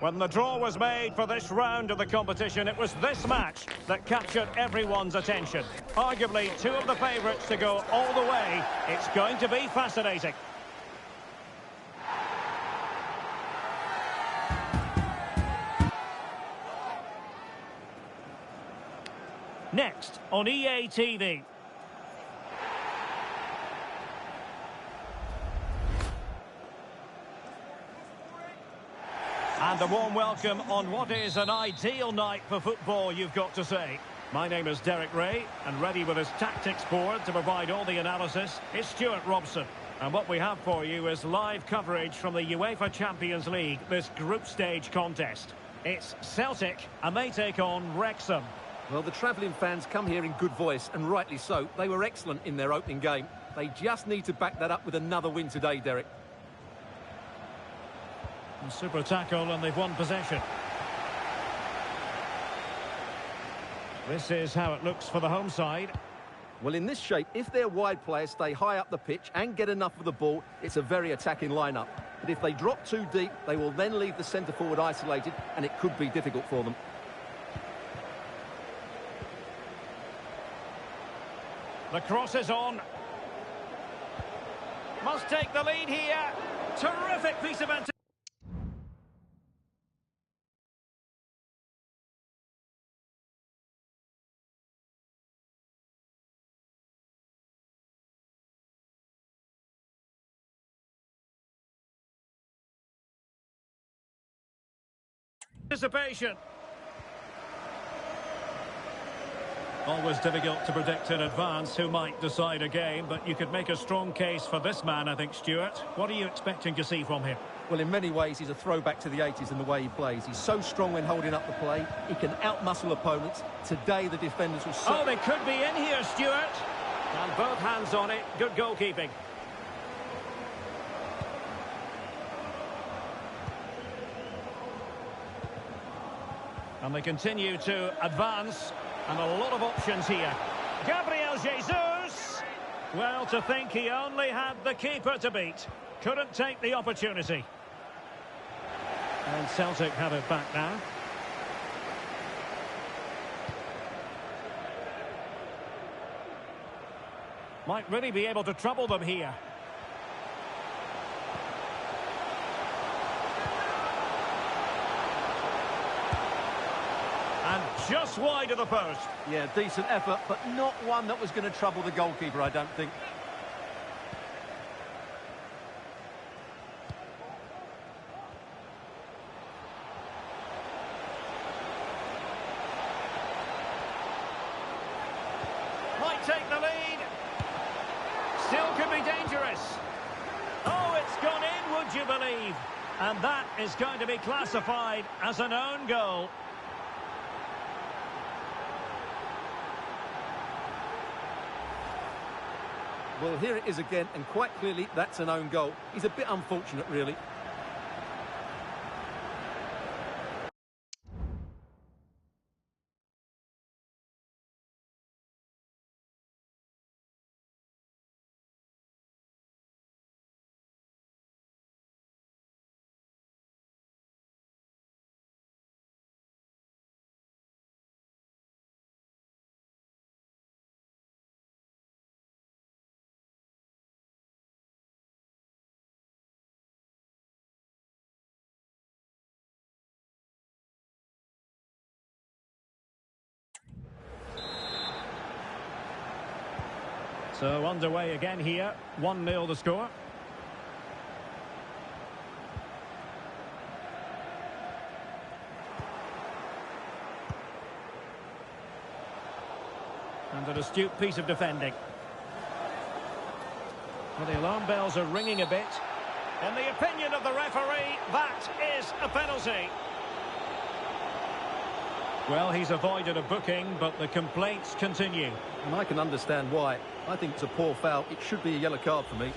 When the draw was made for this round of the competition, it was this match that captured everyone's attention. Arguably, two of the favourites to go all the way. It's going to be fascinating. Next on EA TV. And a warm welcome on what is an ideal night for football, you've got to say. My name is Derek Ray, and ready with his tactics board to provide all the analysis is Stuart Robson. And what we have for you is live coverage from the UEFA Champions League, this group stage contest. It's Celtic, and they take on Wrexham. Well, the travelling fans come here in good voice, and rightly so. They were excellent in their opening game. They just need to back that up with another win today, Derek. Super tackle, and they've won possession. This is how it looks for the home side. Well, in this shape, if their wide players stay high up the pitch and get enough of the ball, it's a very attacking lineup. But if they drop too deep, they will then leave the centre-forward isolated, and it could be difficult for them. The cross is on. Must take the lead here. Terrific piece of anticipation. Always difficult to predict in advance who might decide a game, but you could make a strong case for this man, I think, Stuart. What are you expecting to see from him? Well, in many ways, he's a throwback to the 80s in the way he plays. He's so strong when holding up the play. He can outmuscle opponents. Today, the defenders will... Oh, they could be in here, Stuart. And both hands on it. Good goalkeeping. And they continue to advance. And a lot of options here. Gabriel Jesus! Well, to think he only had the keeper to beat. Couldn't take the opportunity. And Celtic have it back now. Might really be able to trouble them here. And just wide of the post. Yeah, decent effort, but not one that was going to trouble the goalkeeper, I don't think. Might take the lead. Still could be dangerous. Oh, it's gone in, would you believe? And that is going to be classified as an own goal. Well, here it is again, and quite clearly that's an own goal. He's a bit unfortunate, really. So underway again here. 1-0 the score. And an astute piece of defending. Well, the alarm bells are ringing a bit. In the opinion of the referee, that is a penalty. Well, he's avoided a booking, but the complaints continue. And I can understand why. I think it's a poor foul. It should be a yellow card for me.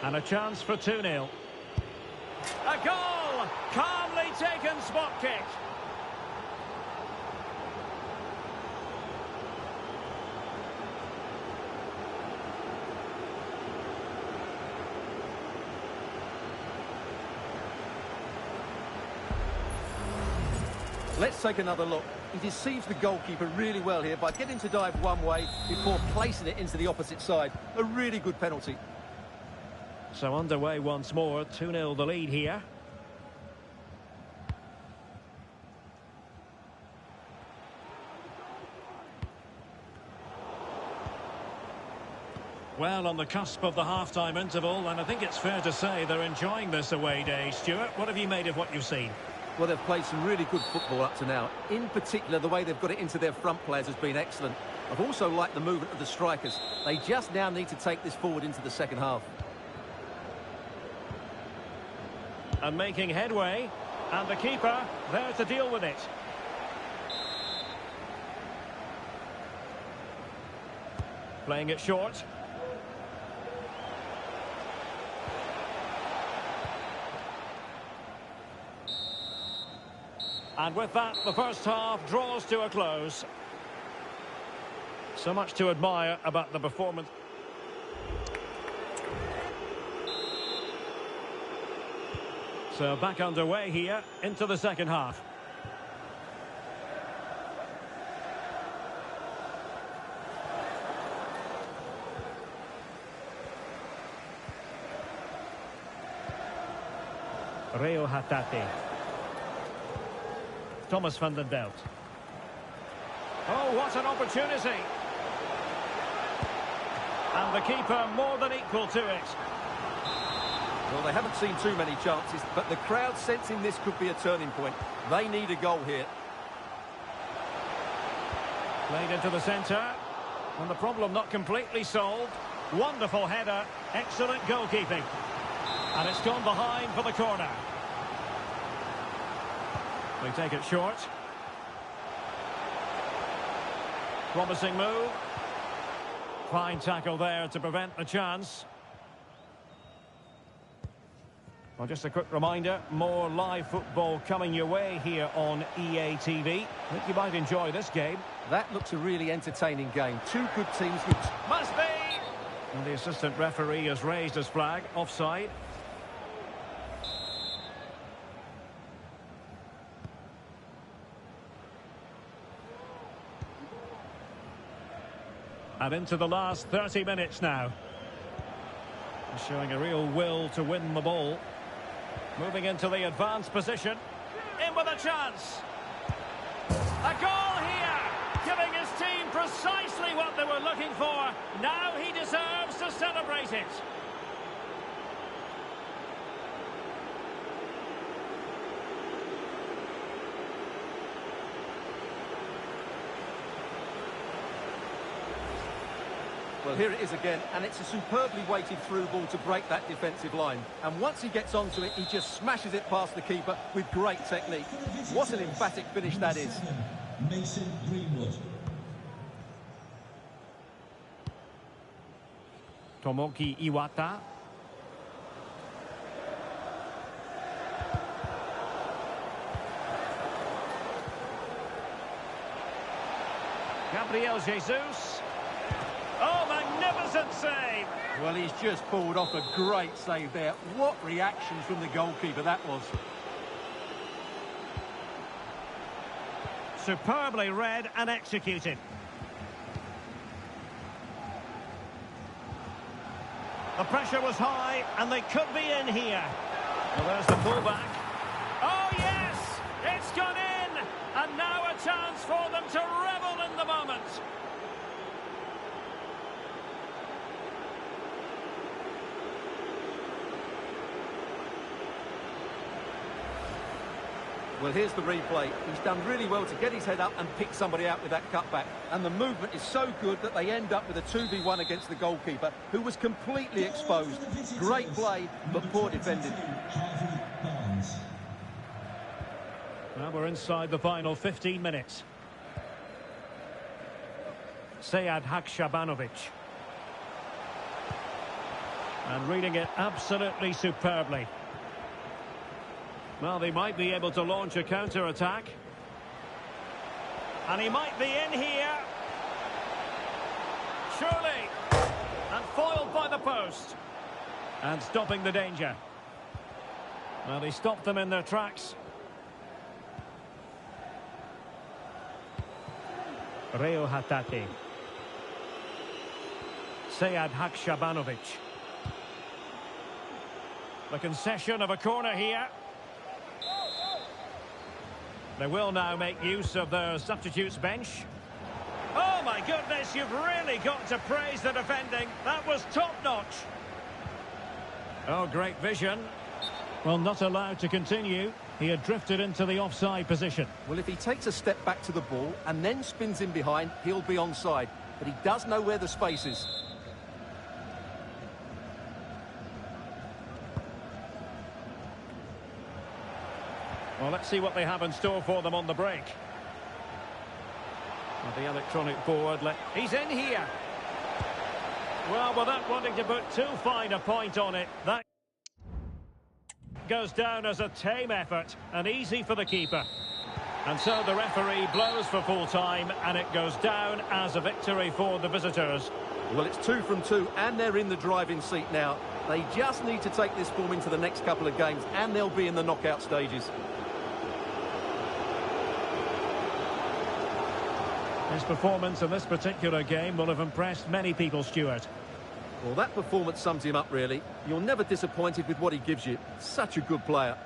And a chance for 2-0. A goal! Calmly taken spot kick. Let's take another look. He deceives the goalkeeper really well here by getting to dive one way before placing it into the opposite side. A really good penalty. So underway once more, 2-0 the lead here. Well, on the cusp of the half-time interval, and I think it's fair to say they're enjoying this away day. Stuart, what have you made of what you've seen? Well, they've played some really good football up to now. In particular, the way they've got it into their front players has been excellent. I've also liked the movement of the strikers. They just now need to take this forward into the second half. And making headway, and the keeper there to deal with it. Playing it short. And with that, the first half draws to a close. So much to admire about the performance. So back underway here into the second half. Reo Hatate. Thomas van den Belt. Oh, what an opportunity. And the keeper more than equal to it. Well, they haven't seen too many chances, but the crowd sensing this could be a turning point. They need a goal here. Played into the centre. And the problem not completely solved. Wonderful header. Excellent goalkeeping. And it's gone behind for the corner. They take it short. Promising move. Fine tackle there to prevent the chance. Well, just a quick reminder, more live football coming your way here on EA TV. I think you might enjoy this game. That looks a really entertaining game. Two good teams. Must be! And the assistant referee has raised his flag. Offside. And into the last 30 minutes now. Showing a real will to win the ball. Moving into the advanced position. In with a chance. A goal here. Giving his team precisely what they were looking for. Now he deserves to celebrate it. Well, here it is again, and it's a superbly weighted through ball to break that defensive line. And once he gets onto it, he just smashes it past the keeper with great technique. What an emphatic finish that is. Mason Greenwood. Tomoki Iwata. Gabriel Jesus. Oh, magnificent save! Well, he's just pulled off a great save there. What reaction from the goalkeeper that was. Superbly read and executed. The pressure was high, and they could be in here. Well, there's the pullback. Oh, yes! It's gone in! And now a chance for them to revel in the moment. Well, here's the replay. He's done really well to get his head up and pick somebody out with that cutback. And the movement is so good that they end up with a 2v1 against the goalkeeper, who was completely exposed. Great play, but poor defending. Well, we're inside the final 15 minutes. Sead Hakshabanovic. And reading it absolutely superbly. Well, they might be able to launch a counter-attack. And he might be in here. Surely. And foiled by the post. And stopping the danger. Well, he stopped them in their tracks. Reo Hatate. Sead Hakshabanovic. The concession of a corner here. They will now make use of their substitutes bench. Oh my goodness, you've really got to praise the defending. That was top-notch. Oh, great vision. Well, not allowed to continue. He had drifted into the offside position. Well, if he takes a step back to the ball and then spins in behind, he'll be onside. But he does know where the space is. Well, let's see what they have in store for them on the break. Well, the electronic board, he's in here. Well, without wanting to put too fine a point on it, that goes down as a tame effort and easy for the keeper. And so the referee blows for full time and it goes down as a victory for the visitors. Well, it's 2 from 2 and they're in the driving seat now. They just need to take this form into the next couple of games and they'll be in the knockout stages. His performance in this particular game will have impressed many people, Stuart. Well, that performance sums him up, really. You're never disappointed with what he gives you. Such a good player.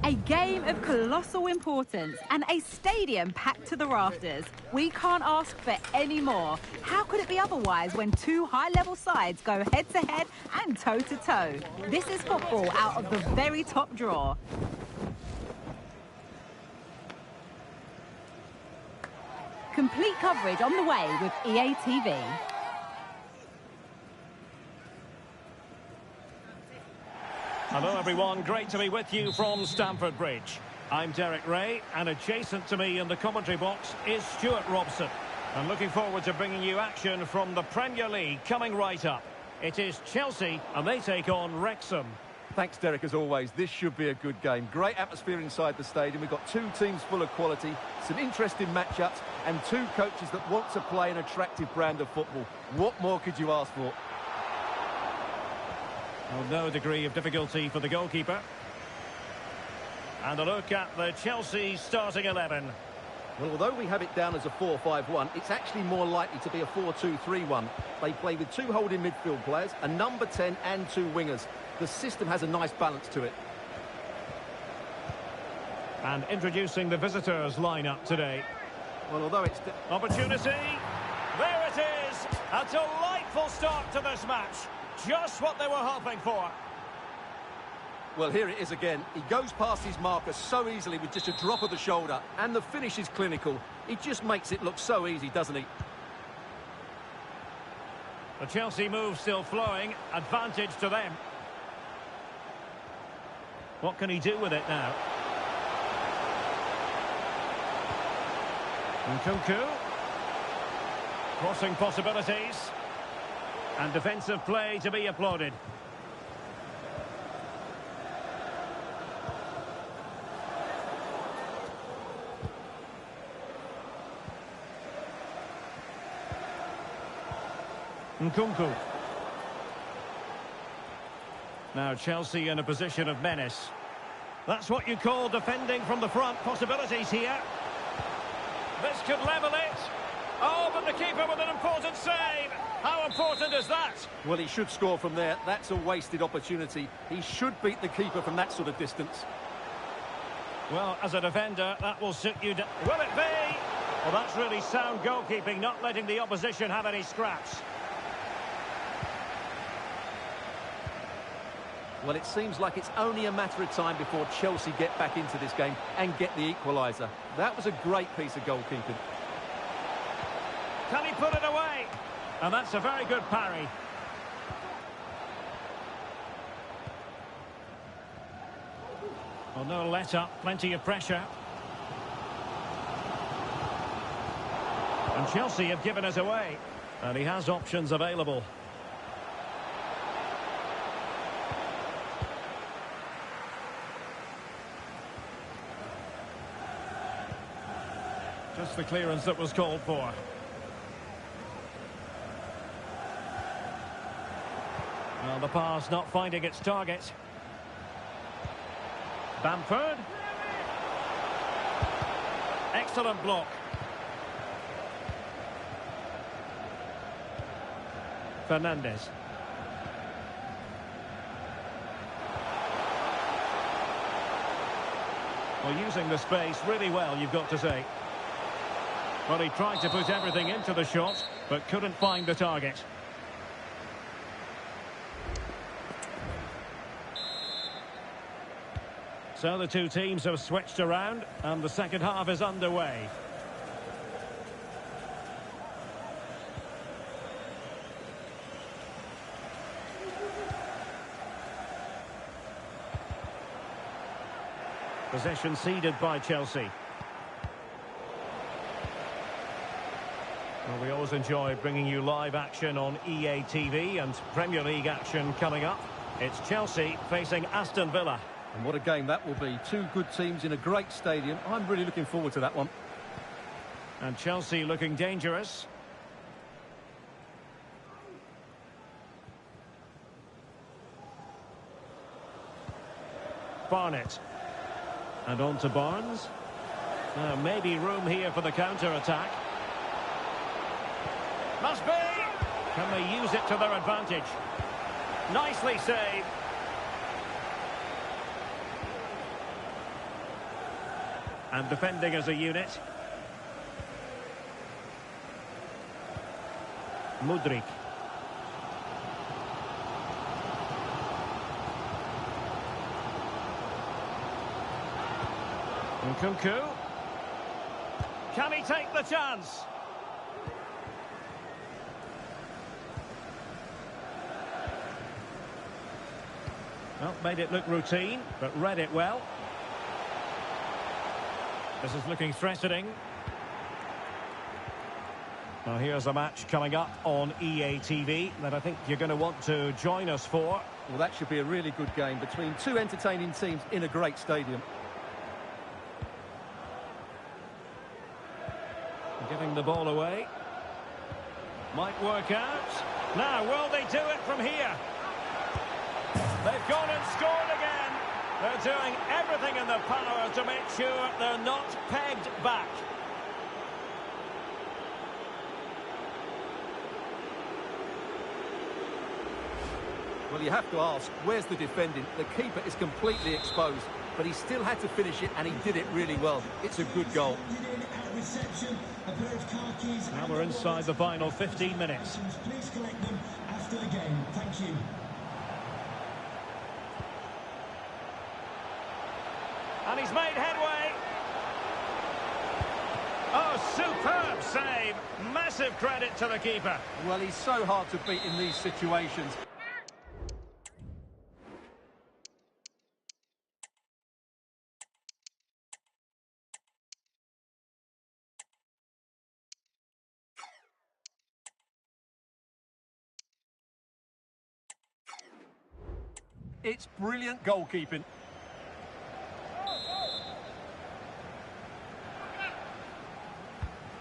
A game of colossal importance and a stadium packed to the rafters. We can't ask for any more. How could it be otherwise when two high-level sides go head-to-head and toe-to-toe? This is football out of the very top drawer. Complete coverage on the way with EA TV. Hello everyone, great to be with you from Stamford Bridge. I'm Derek Ray, and adjacent to me in the commentary box is Stuart Robson. I'm looking forward to bringing you action from the Premier League coming right up. It is Chelsea, and they take on Wrexham. Thanks, Derek, as always. This should be a good game. Great atmosphere inside the stadium. We've got two teams full of quality, some interesting matchups, and two coaches that want to play an attractive brand of football. What more could you ask for? Well, no degree of difficulty for the goalkeeper. And a look at the Chelsea starting 11. Well, although we have it down as a 4-5-1, it's actually more likely to be a 4-2-3-1. They play with two holding midfield players, a number 10 and two wingers. The system has a nice balance to it. And introducing the visitors lineup today. Well, although it's... Opportunity. There it is. A delightful start to this match. Just what they were hoping for. Well, here it is again. He goes past his marker so easily with just a drop of the shoulder. And the finish is clinical. He just makes it look so easy, doesn't he? The Chelsea move still flowing. Advantage to them. What can he do with it now? Nkunku. Crossing possibilities. And defensive play to be applauded. Nkunku. Now Chelsea in a position of menace. That's what you call defending from the front. Possibilities here. This could level it. Oh, but the keeper with an important save. How important is that? Well, he should score from there. That's a wasted opportunity. He should beat the keeper from that sort of distance. Well, as a defender, that will suit you. Will it be? Well, that's really sound goalkeeping, not letting the opposition have any scraps. Well, it seems like it's only a matter of time before Chelsea get back into this game and get the equaliser. That was a great piece of goalkeeping. Can he put it away? And that's a very good parry. Well, no let-up, plenty of pressure. And Chelsea have given us away. And he has options available. Just the clearance that was called for. Well, the pass not finding its target. Bamford. Excellent block. Fernandes. Well, using the space really well, you've got to say. Well, he tried to put everything into the shot, but couldn't find the target. So the two teams have switched around, and the second half is underway. Possession ceded by Chelsea. Well, we always enjoy bringing you live action on EA TV and Premier League action coming up. It's Chelsea facing Aston Villa. And what a game that will be. Two good teams in a great stadium. I'm really looking forward to that one. And Chelsea looking dangerous. Barnett. And on to Barnes. Maybe room here for the counter-attack. Must be! Can they use it to their advantage? Nicely saved. And defending as a unit. Mudryk. Nkunku. Can he take the chance? Well, made it look routine, but read it well. This is looking threatening. Now here's a match coming up on EA TV that I think you're going to want to join us for. Well, that should be a really good game between two entertaining teams in a great stadium. Giving the ball away. Might work out. Now, will they do it from here? They've gone and scored again. They're doing everything in their power to make sure they're not pegged back. Well, you have to ask, where's the defending? The keeper is completely exposed, but he still had to finish it, and he did it really well. It's a good goal. Now we're inside the final 15 minutes. Please collect them after the game. Thank you. And he's made headway. Oh, superb save. Massive credit to the keeper. Well, he's so hard to beat in these situations. It's brilliant goalkeeping.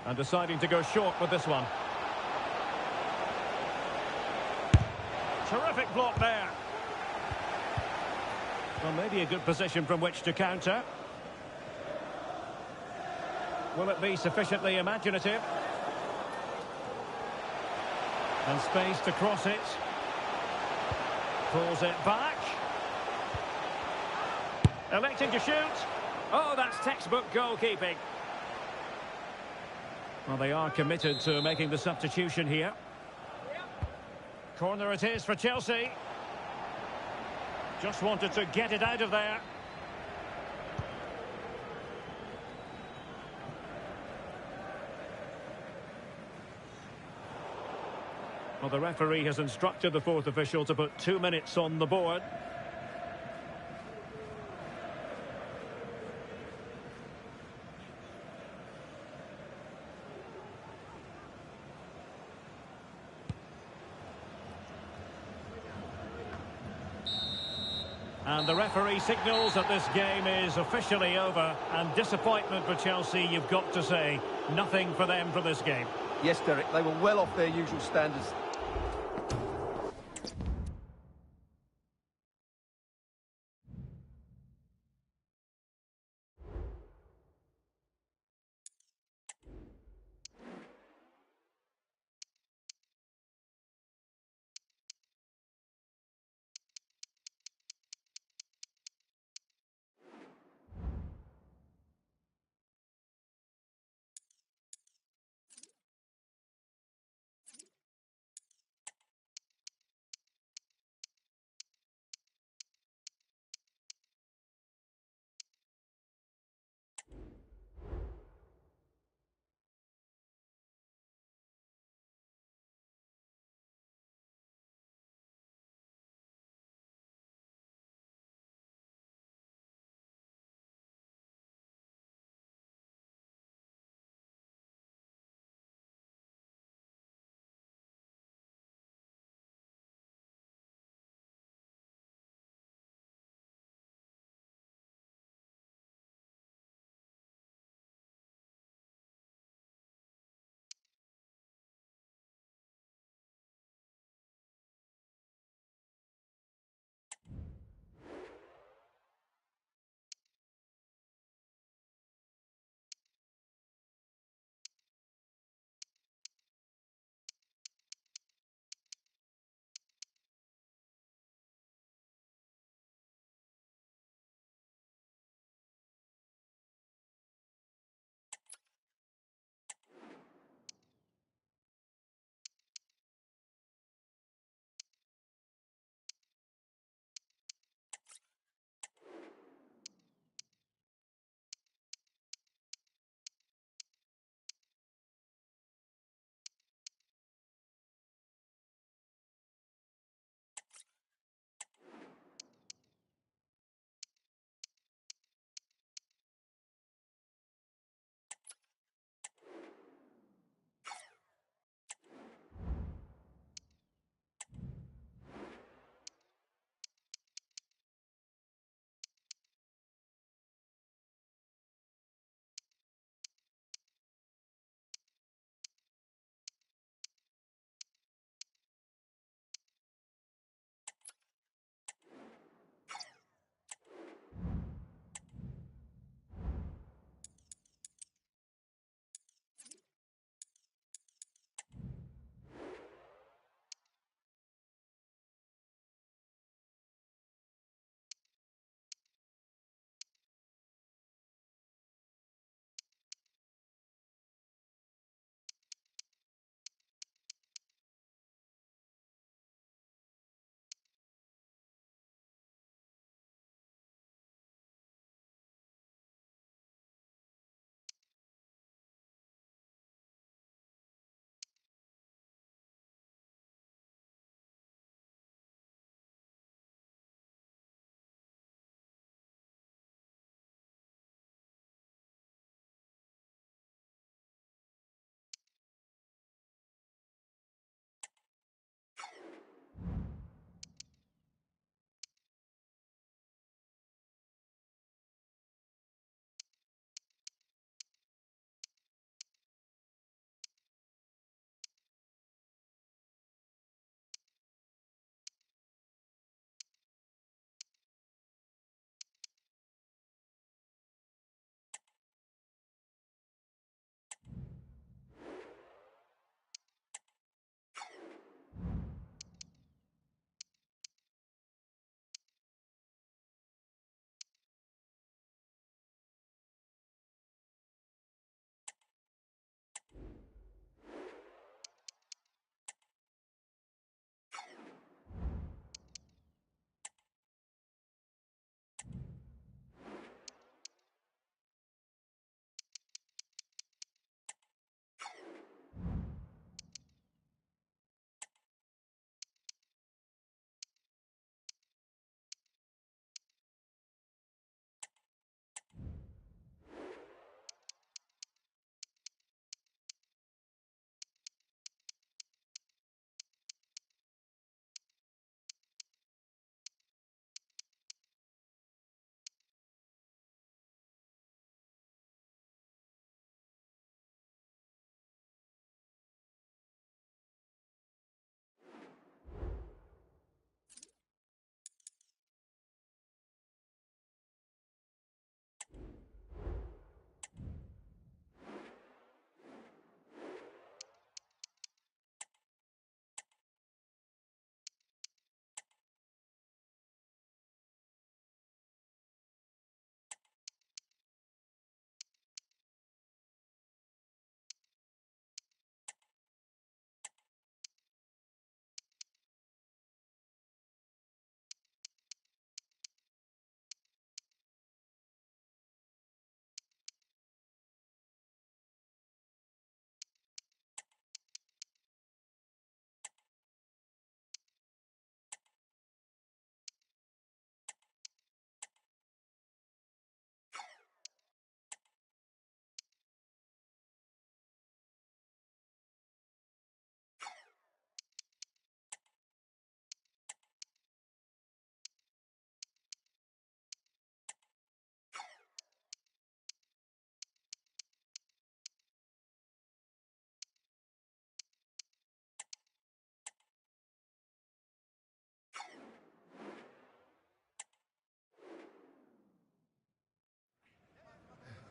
And deciding to go short with this one. Terrific block there. Well, maybe a good position from which to counter. Will it be sufficiently imaginative? And space to cross it. Pulls it back. Electing to shoot. Oh, that's textbook goalkeeping. Well, they are committed to making the substitution here. Corner it is for Chelsea. Just wanted to get it out of there. Well, the referee has instructed the fourth official to put 2 minutes on the board. And the referee signals that this game is officially over. And disappointment for Chelsea, you've got to say. Nothing for them from this game. Yes, Derek, they were well off their usual standards.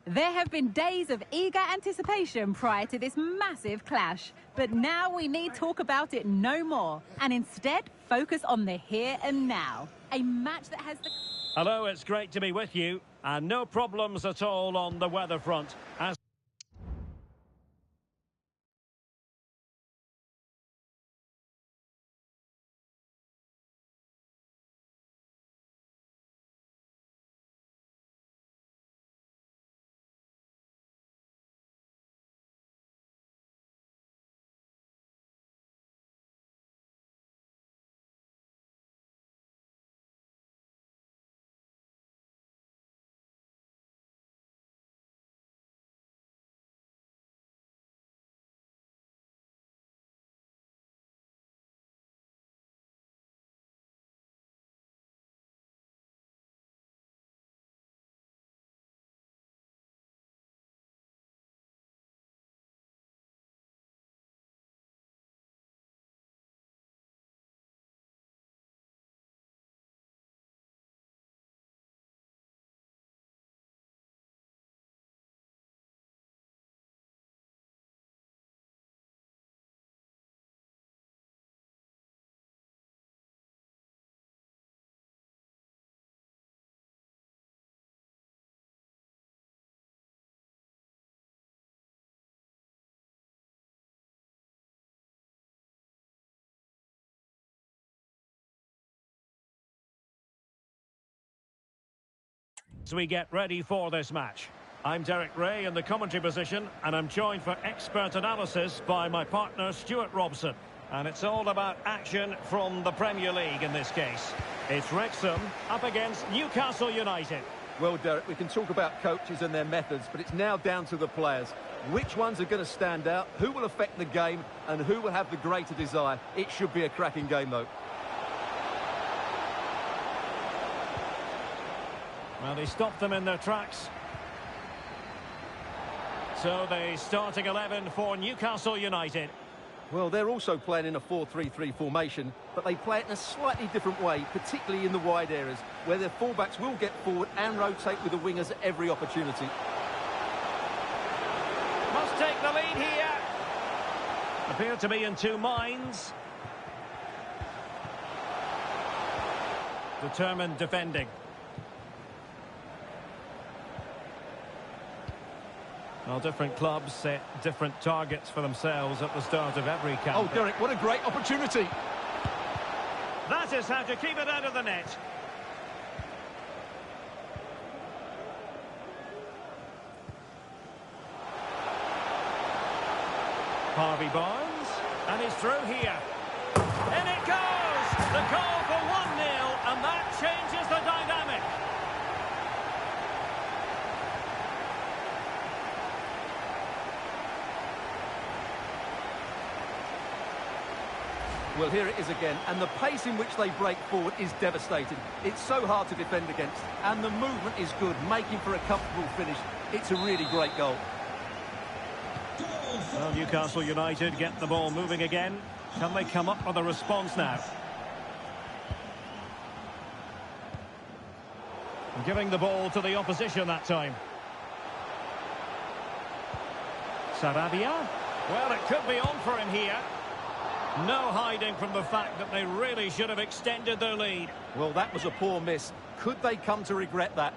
There have been days of eager anticipation prior to this massive clash, but now we need talk about it no more, and instead focus on the here and now. A match that has the... Hello, it's great to be with you, and no problems at all on the weather front. As we get ready for this match, I'm Derek Ray in the commentary position, and I'm joined for expert analysis by my partner Stuart Robson. And it's all about action from the Premier League in this case. It's Wrexham up against Newcastle United. Well, Derek, we can talk about coaches and their methods, but it's now down to the players. Which ones are going to stand out, who will affect the game, and who will have the greater desire? It should be a cracking game, though. Well, he stopped them in their tracks. So the starting 11 for Newcastle United. Well, they're also playing in a 4-3-3 formation, but they play it in a slightly different way, particularly in the wide areas, where their fullbacks will get forward and rotate with the wingers at every opportunity. Must take the lead here. Appear to be in two minds. Determined defending. Well, different clubs set different targets for themselves at the start of every campaign. Oh, Derek, what a great opportunity. That is how to keep it out of the net. Harvey Barnes, and he's through here. In it goes! The goal for 1-0, and that changes the dynamic. Well, here it is again, and the pace in which they break forward is devastating. It's so hard to defend against, and the movement is good, making for a comfortable finish. It's a really great goal. Well, Newcastle United get the ball moving again. Can they come up with a response now? Giving the ball to the opposition that time. Sarabia. Well, it could be on for him here. No hiding from the fact that they really should have extended their lead. Well, that was a poor miss. Could they come to regret that?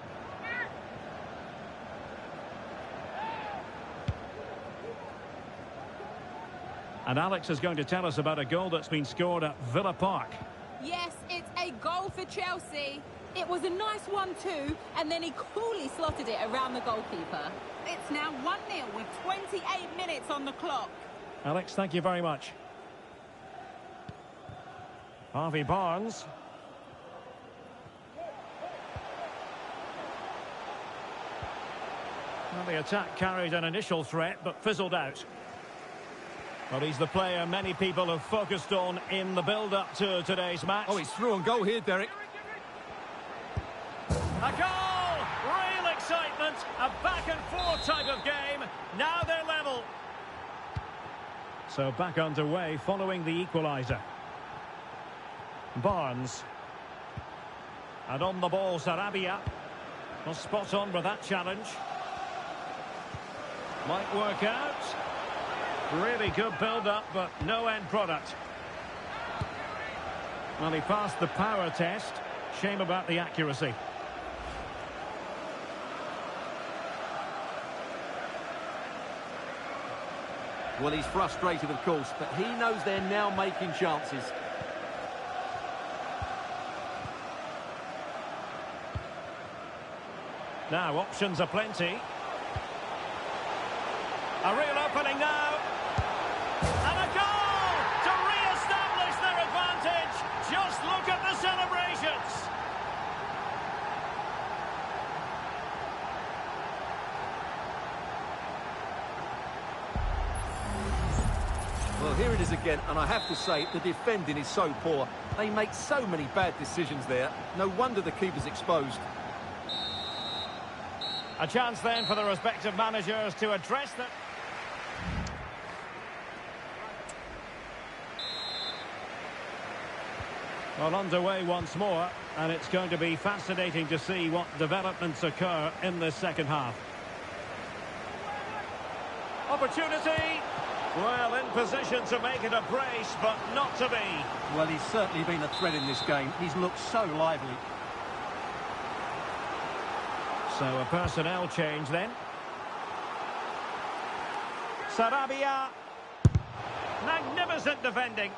And Alex is going to tell us about a goal that's been scored at Villa Park. Yes, it's a goal for Chelsea. It was a nice one too, and then he coolly slotted it around the goalkeeper. It's now 1-0 with 28 minutes on the clock. Alex, thank you very much. Harvey Barnes. Well, the attack carried an initial threat, but fizzled out. Well, he's the player many people have focused on in the build-up to today's match. Oh, he's through on goal here, Derek. A goal! Real excitement! A back-and-forth type of game. Now they're level. So back underway following the equaliser. Barnes. And on the ball, Sarabia. Well, spot on with that challenge. Might work out. Really good build-up, but no end product. Well, he passed the power test. Shame about the accuracy. Well, he's frustrated, of course, but he knows they're now making chances. Now, options are plenty. A real opening now. And a goal to re-establish their advantage. Just look at the celebrations. Well, here it is again, and I have to say, the defending is so poor. They make so many bad decisions there. No wonder the keeper's exposed. A chance then for the respective managers to address them. Well, underway once more, and it's going to be fascinating to see what developments occur in the second half. Opportunity. Well, in position to make it a brace, but not to be. Well, he's certainly been a threat in this game. He's looked so lively. So a personnel change then. Sarabia. Magnificent defending.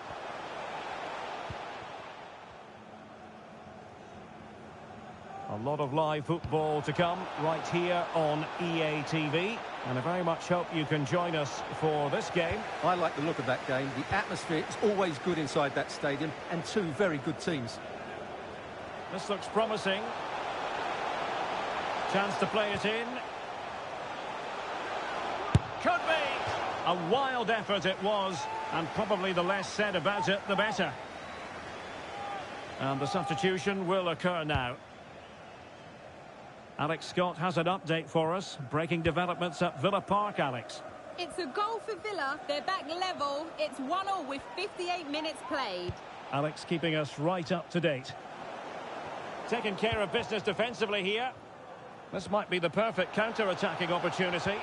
A lot of live football to come right here on EA TV. And I very much hope you can join us for this game. I like the look of that game. The atmosphere is always good inside that stadium, and two very good teams. This looks promising. Chance to play it in. Could be. A wild effort it was, and probably the less said about it, the better. And the substitution will occur now. Alex Scott has an update for us. Breaking developments at Villa Park, Alex. It's a goal for Villa. They're back level. It's 1-1 with 58 minutes played. Alex keeping us right up to date. Taking care of business defensively here. This might be the perfect counter-attacking opportunity.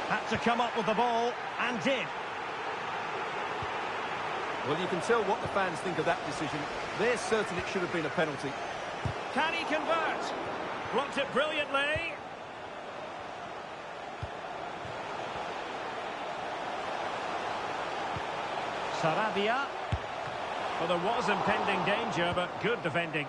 Had to come up with the ball, and did. Well, you can tell what the fans think of that decision. They're certain it should have been a penalty. Can he convert? Blocked it brilliantly. Sarabia. Well, there was impending danger, but good defending.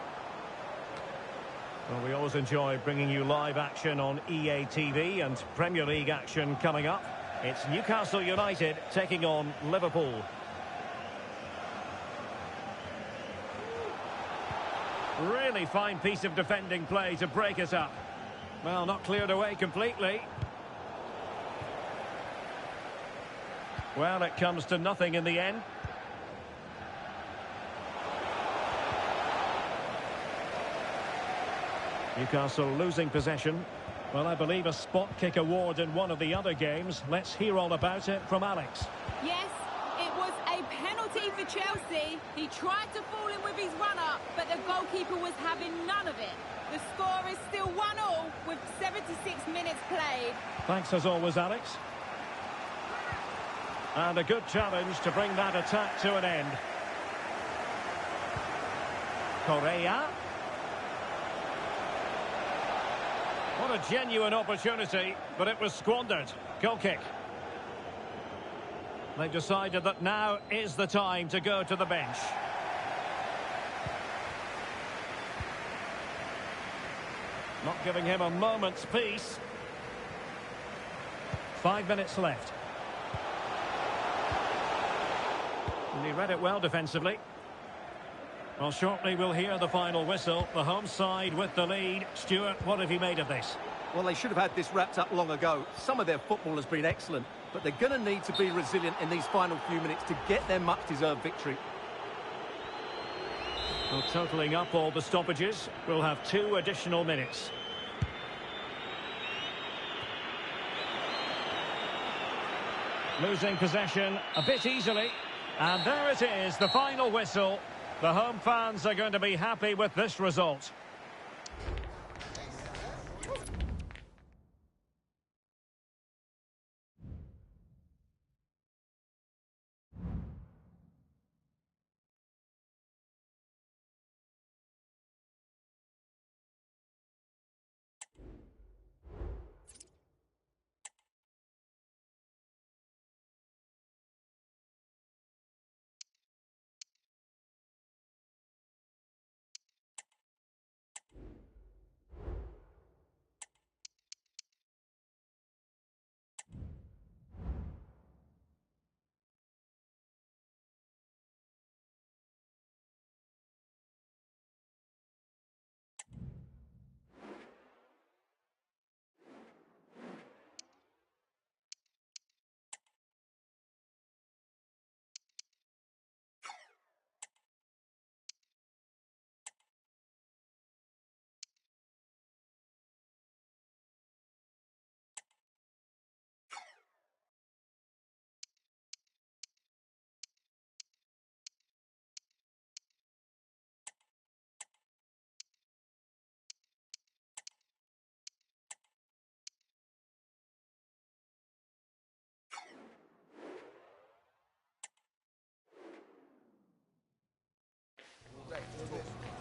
Well, we always enjoy bringing you live action on EA TV and Premier League action coming up. It's Newcastle United taking on Liverpool. Really fine piece of defending play to break us up. Well, not cleared away completely. Well, it comes to nothing in the end. Newcastle losing possession. Well, I believe a spot kick award in one of the other games. Let's hear all about it from Alex. Yes, it was a penalty for Chelsea. He tried to fall in with his run-up, but the goalkeeper was having none of it. The score is still 1-1 with 76 minutes played. Thanks as always, Alex. And a good challenge to bring that attack to an end. Correa. What a genuine opportunity, but it was squandered. Goal kick. They've decided that now is the time to go to the bench. Not giving him a moment's peace. 5 minutes left. And he read it well defensively. Well, shortly we'll hear the final whistle. The home side with the lead. Stuart, what have you made of this? Well, they should have had this wrapped up long ago. Some of their football has been excellent, but they're going to need to be resilient in these final few minutes to get their much-deserved victory. Well, totalling up all the stoppages, we'll have 2 additional minutes. Losing possession a bit easily. And there it is, the final whistle. The home fans are going to be happy with this result.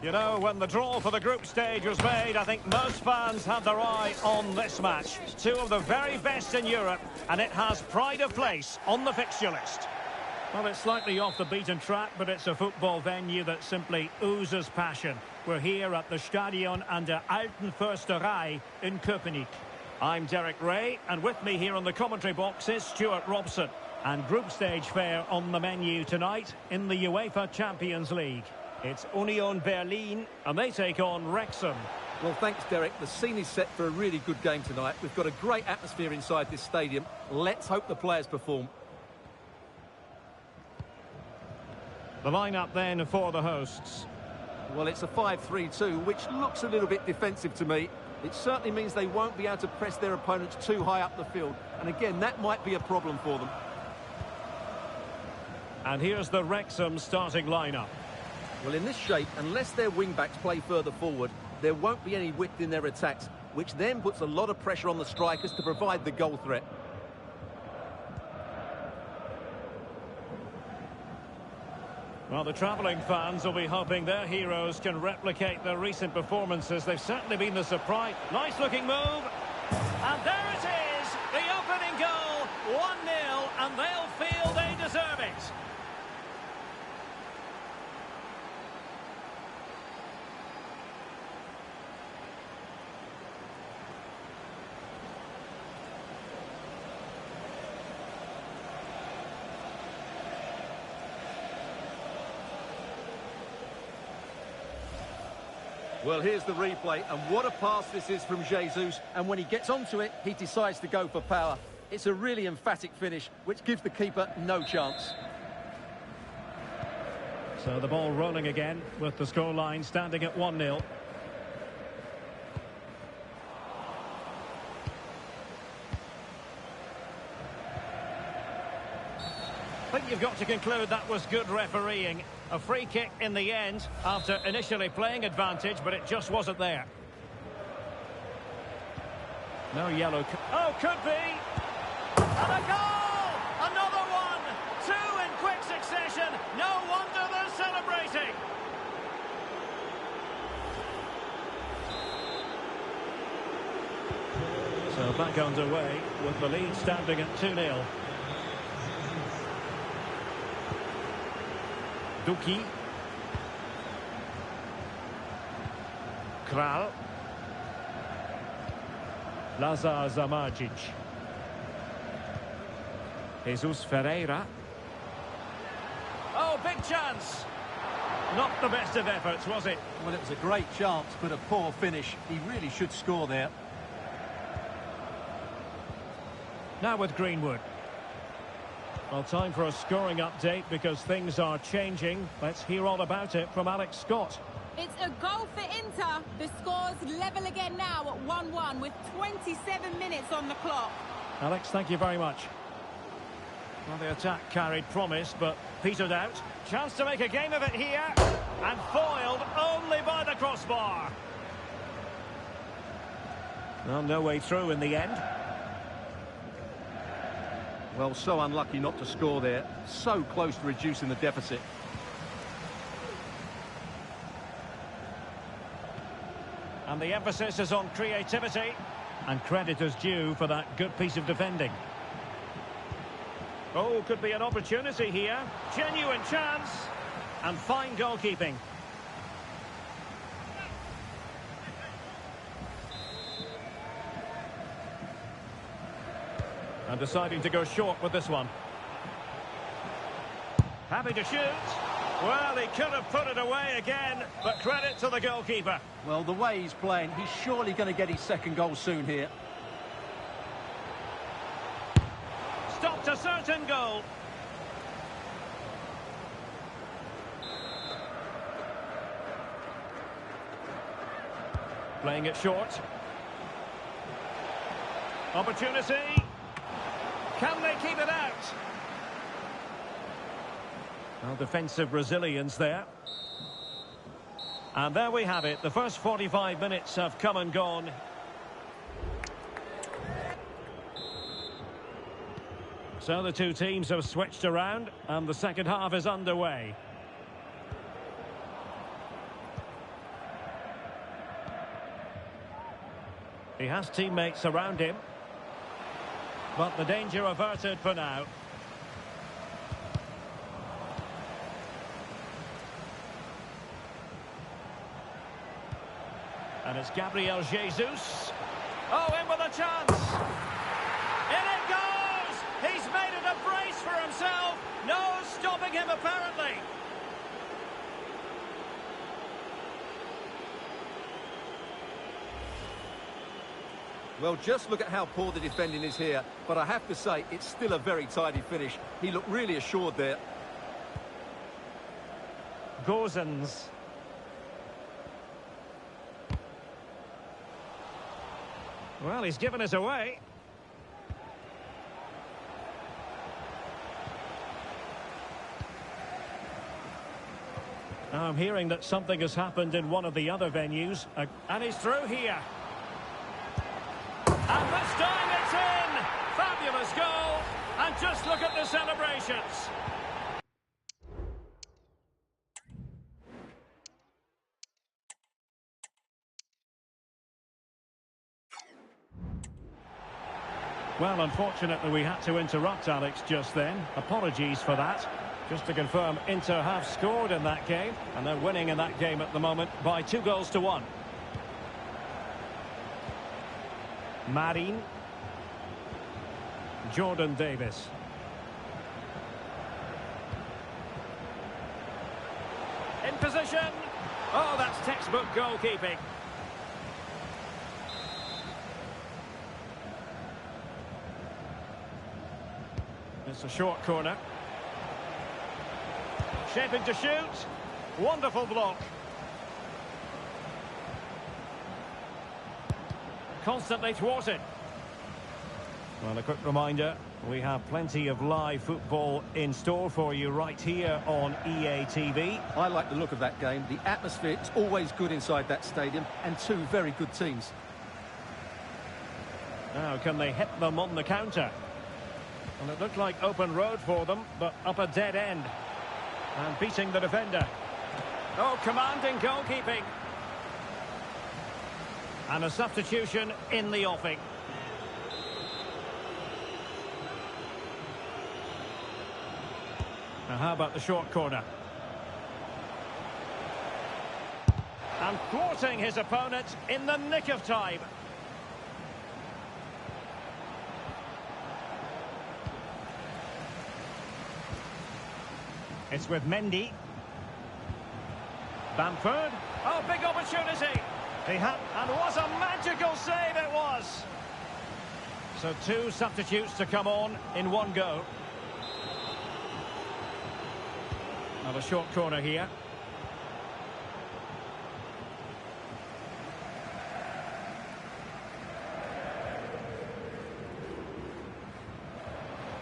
You know, when the draw for the group stage was made, I think most fans had their eye on this match. Two of the very best in Europe, and it has pride of place on the fixture list. Well, it's slightly off the beaten track, but it's a football venue that simply oozes passion. We're here at the Stadion an der Alten Försterei in Köpenick. I'm Derek Ray, and with me here on the commentary box is Stuart Robson. And group stage fare on the menu tonight in the UEFA Champions League. It's Union Berlin, and they take on Wrexham. Well, thanks, Derek. The scene is set for a really good game tonight. We've got a great atmosphere inside this stadium. Let's hope the players perform. The lineup then for the hosts. Well, it's a 5-3-2, which looks a little bit defensive to me. It certainly means they won't be able to press their opponents too high up the field. And again, that might be a problem for them. And here's the Wrexham starting lineup. Well, in this shape, unless their wing-backs play further forward, there won't be any width in their attacks, which then puts a lot of pressure on the strikers to provide the goal threat. Well, the travelling fans will be hoping their heroes can replicate their recent performances. They've certainly been the surprise. Nice looking move. And there it is, the opening goal. 1-0, and they'll feel they deserve it. Well, here's the replay, and what a pass this is from Jesus. And when he gets onto it, he decides to go for power. It's a really emphatic finish, which gives the keeper no chance. So the ball rolling again, with the scoreline standing at 1-0. I think you've got to conclude that was good refereeing. A free kick in the end after initially playing advantage, but it just wasn't there. No yellow. Oh, could be. And a goal! Another one! Two in quick succession. No wonder they're celebrating. So back underway with the lead standing at 2-0. Duki. Kral. Lazar Zamardzic. Jesus Ferreira. Oh, big chance! Not the best of efforts, was it? Well, it was a great chance, but a poor finish. He really should score there. Now with Greenwood. Well, time for a scoring update because things are changing. Let's hear all about it from Alex Scott. It's a goal for Inter. The score's level again now at 1-1 with 27 minutes on the clock. Alex, thank you very much. Well, the attack carried promise, but petered out. Chance to make a game of it here. And foiled only by the crossbar. Well, no way through in the end. Well, so unlucky not to score there. So close to reducing the deficit. And the emphasis is on creativity. And credit is due for that good piece of defending. Oh, could be an opportunity here. Genuine chance. And fine goalkeeping. And deciding to go short with this one. Happy to shoot. Well, he could have put it away again, but credit to the goalkeeper. Well, the way he's playing, he's surely going to get his second goal soon here. Stopped a certain goal. Playing it short. Opportunity. Can they keep it out? Well, defensive resilience there. And there we have it. The first 45 minutes have come and gone. So the two teams have switched around and the second half is underway. He has teammates around him. But the danger averted for now. And it's Gabriel Jesus. Oh, in with a chance. In it goes! He's made it a brace for himself. No stopping him, apparently. Well, just look at how poor the defending is here. But I have to say, it's still a very tidy finish. He looked really assured there. Gozens. Well, he's given us away. Now I'm hearing that something has happened in one of the other venues. And he's through here. And this time it's in! Fabulous goal! And just look at the celebrations. Well, unfortunately, we had to interrupt Alex just then. Apologies for that. Just to confirm, Inter have scored in that game, and they're winning in that game at the moment by 2-1. Marin. Jordan Davis. In position. Oh, that's textbook goalkeeping. It's a short corner. Shaping to shoot. Wonderful block. Constantly thwarted. Well, a quick reminder, we have plenty of live football in store for you right here on EA TV. I like the look of that game. The atmosphere is always good inside that stadium, and two very good teams. Now, can they hit them on the counter? And it looked like open road for them, but up a dead end. And beating the defender. Oh, commanding goalkeeping. And a substitution in the offing. Now, how about the short corner? And thwarting his opponent in the nick of time. It's with Mendy. Bamford. Oh, big opportunity. He had, and what a magical save it was. So two substitutes to come on in one go. Another short corner here.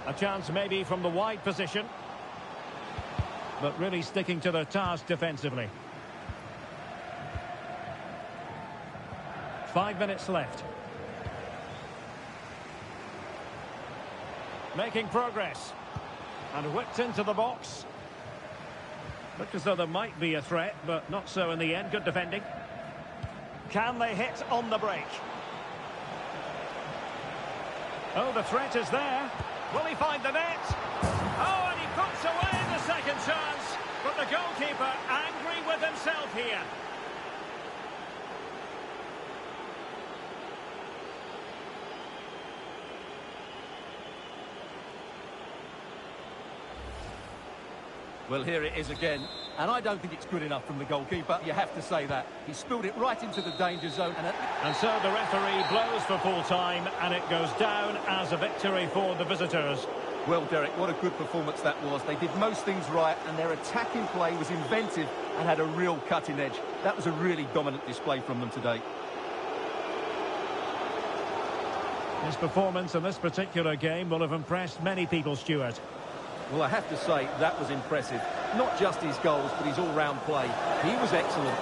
A chance maybe from the wide position. But really sticking to their task defensively. 5 minutes left. Making progress. And whipped into the box. Looked as though there might be a threat, but not so in the end. Good defending. Can they hit on the break? Oh, the threat is there. Will he find the net? Oh, and he puts away the second chance. But the goalkeeper angry with himself here. Well, here it is again, and I don't think it's good enough from the goalkeeper. You have to say that. He spilled it right into the danger zone. And so the referee blows for full time, and it goes down as a victory for the visitors. Well, Derek, what a good performance that was. They did most things right, and their attacking play was inventive and had a real cutting edge. That was a really dominant display from them today. His performance in this particular game will have impressed many people, Stuart. Well, I have to say, that was impressive. Not just his goals, but his all-round play. He was excellent.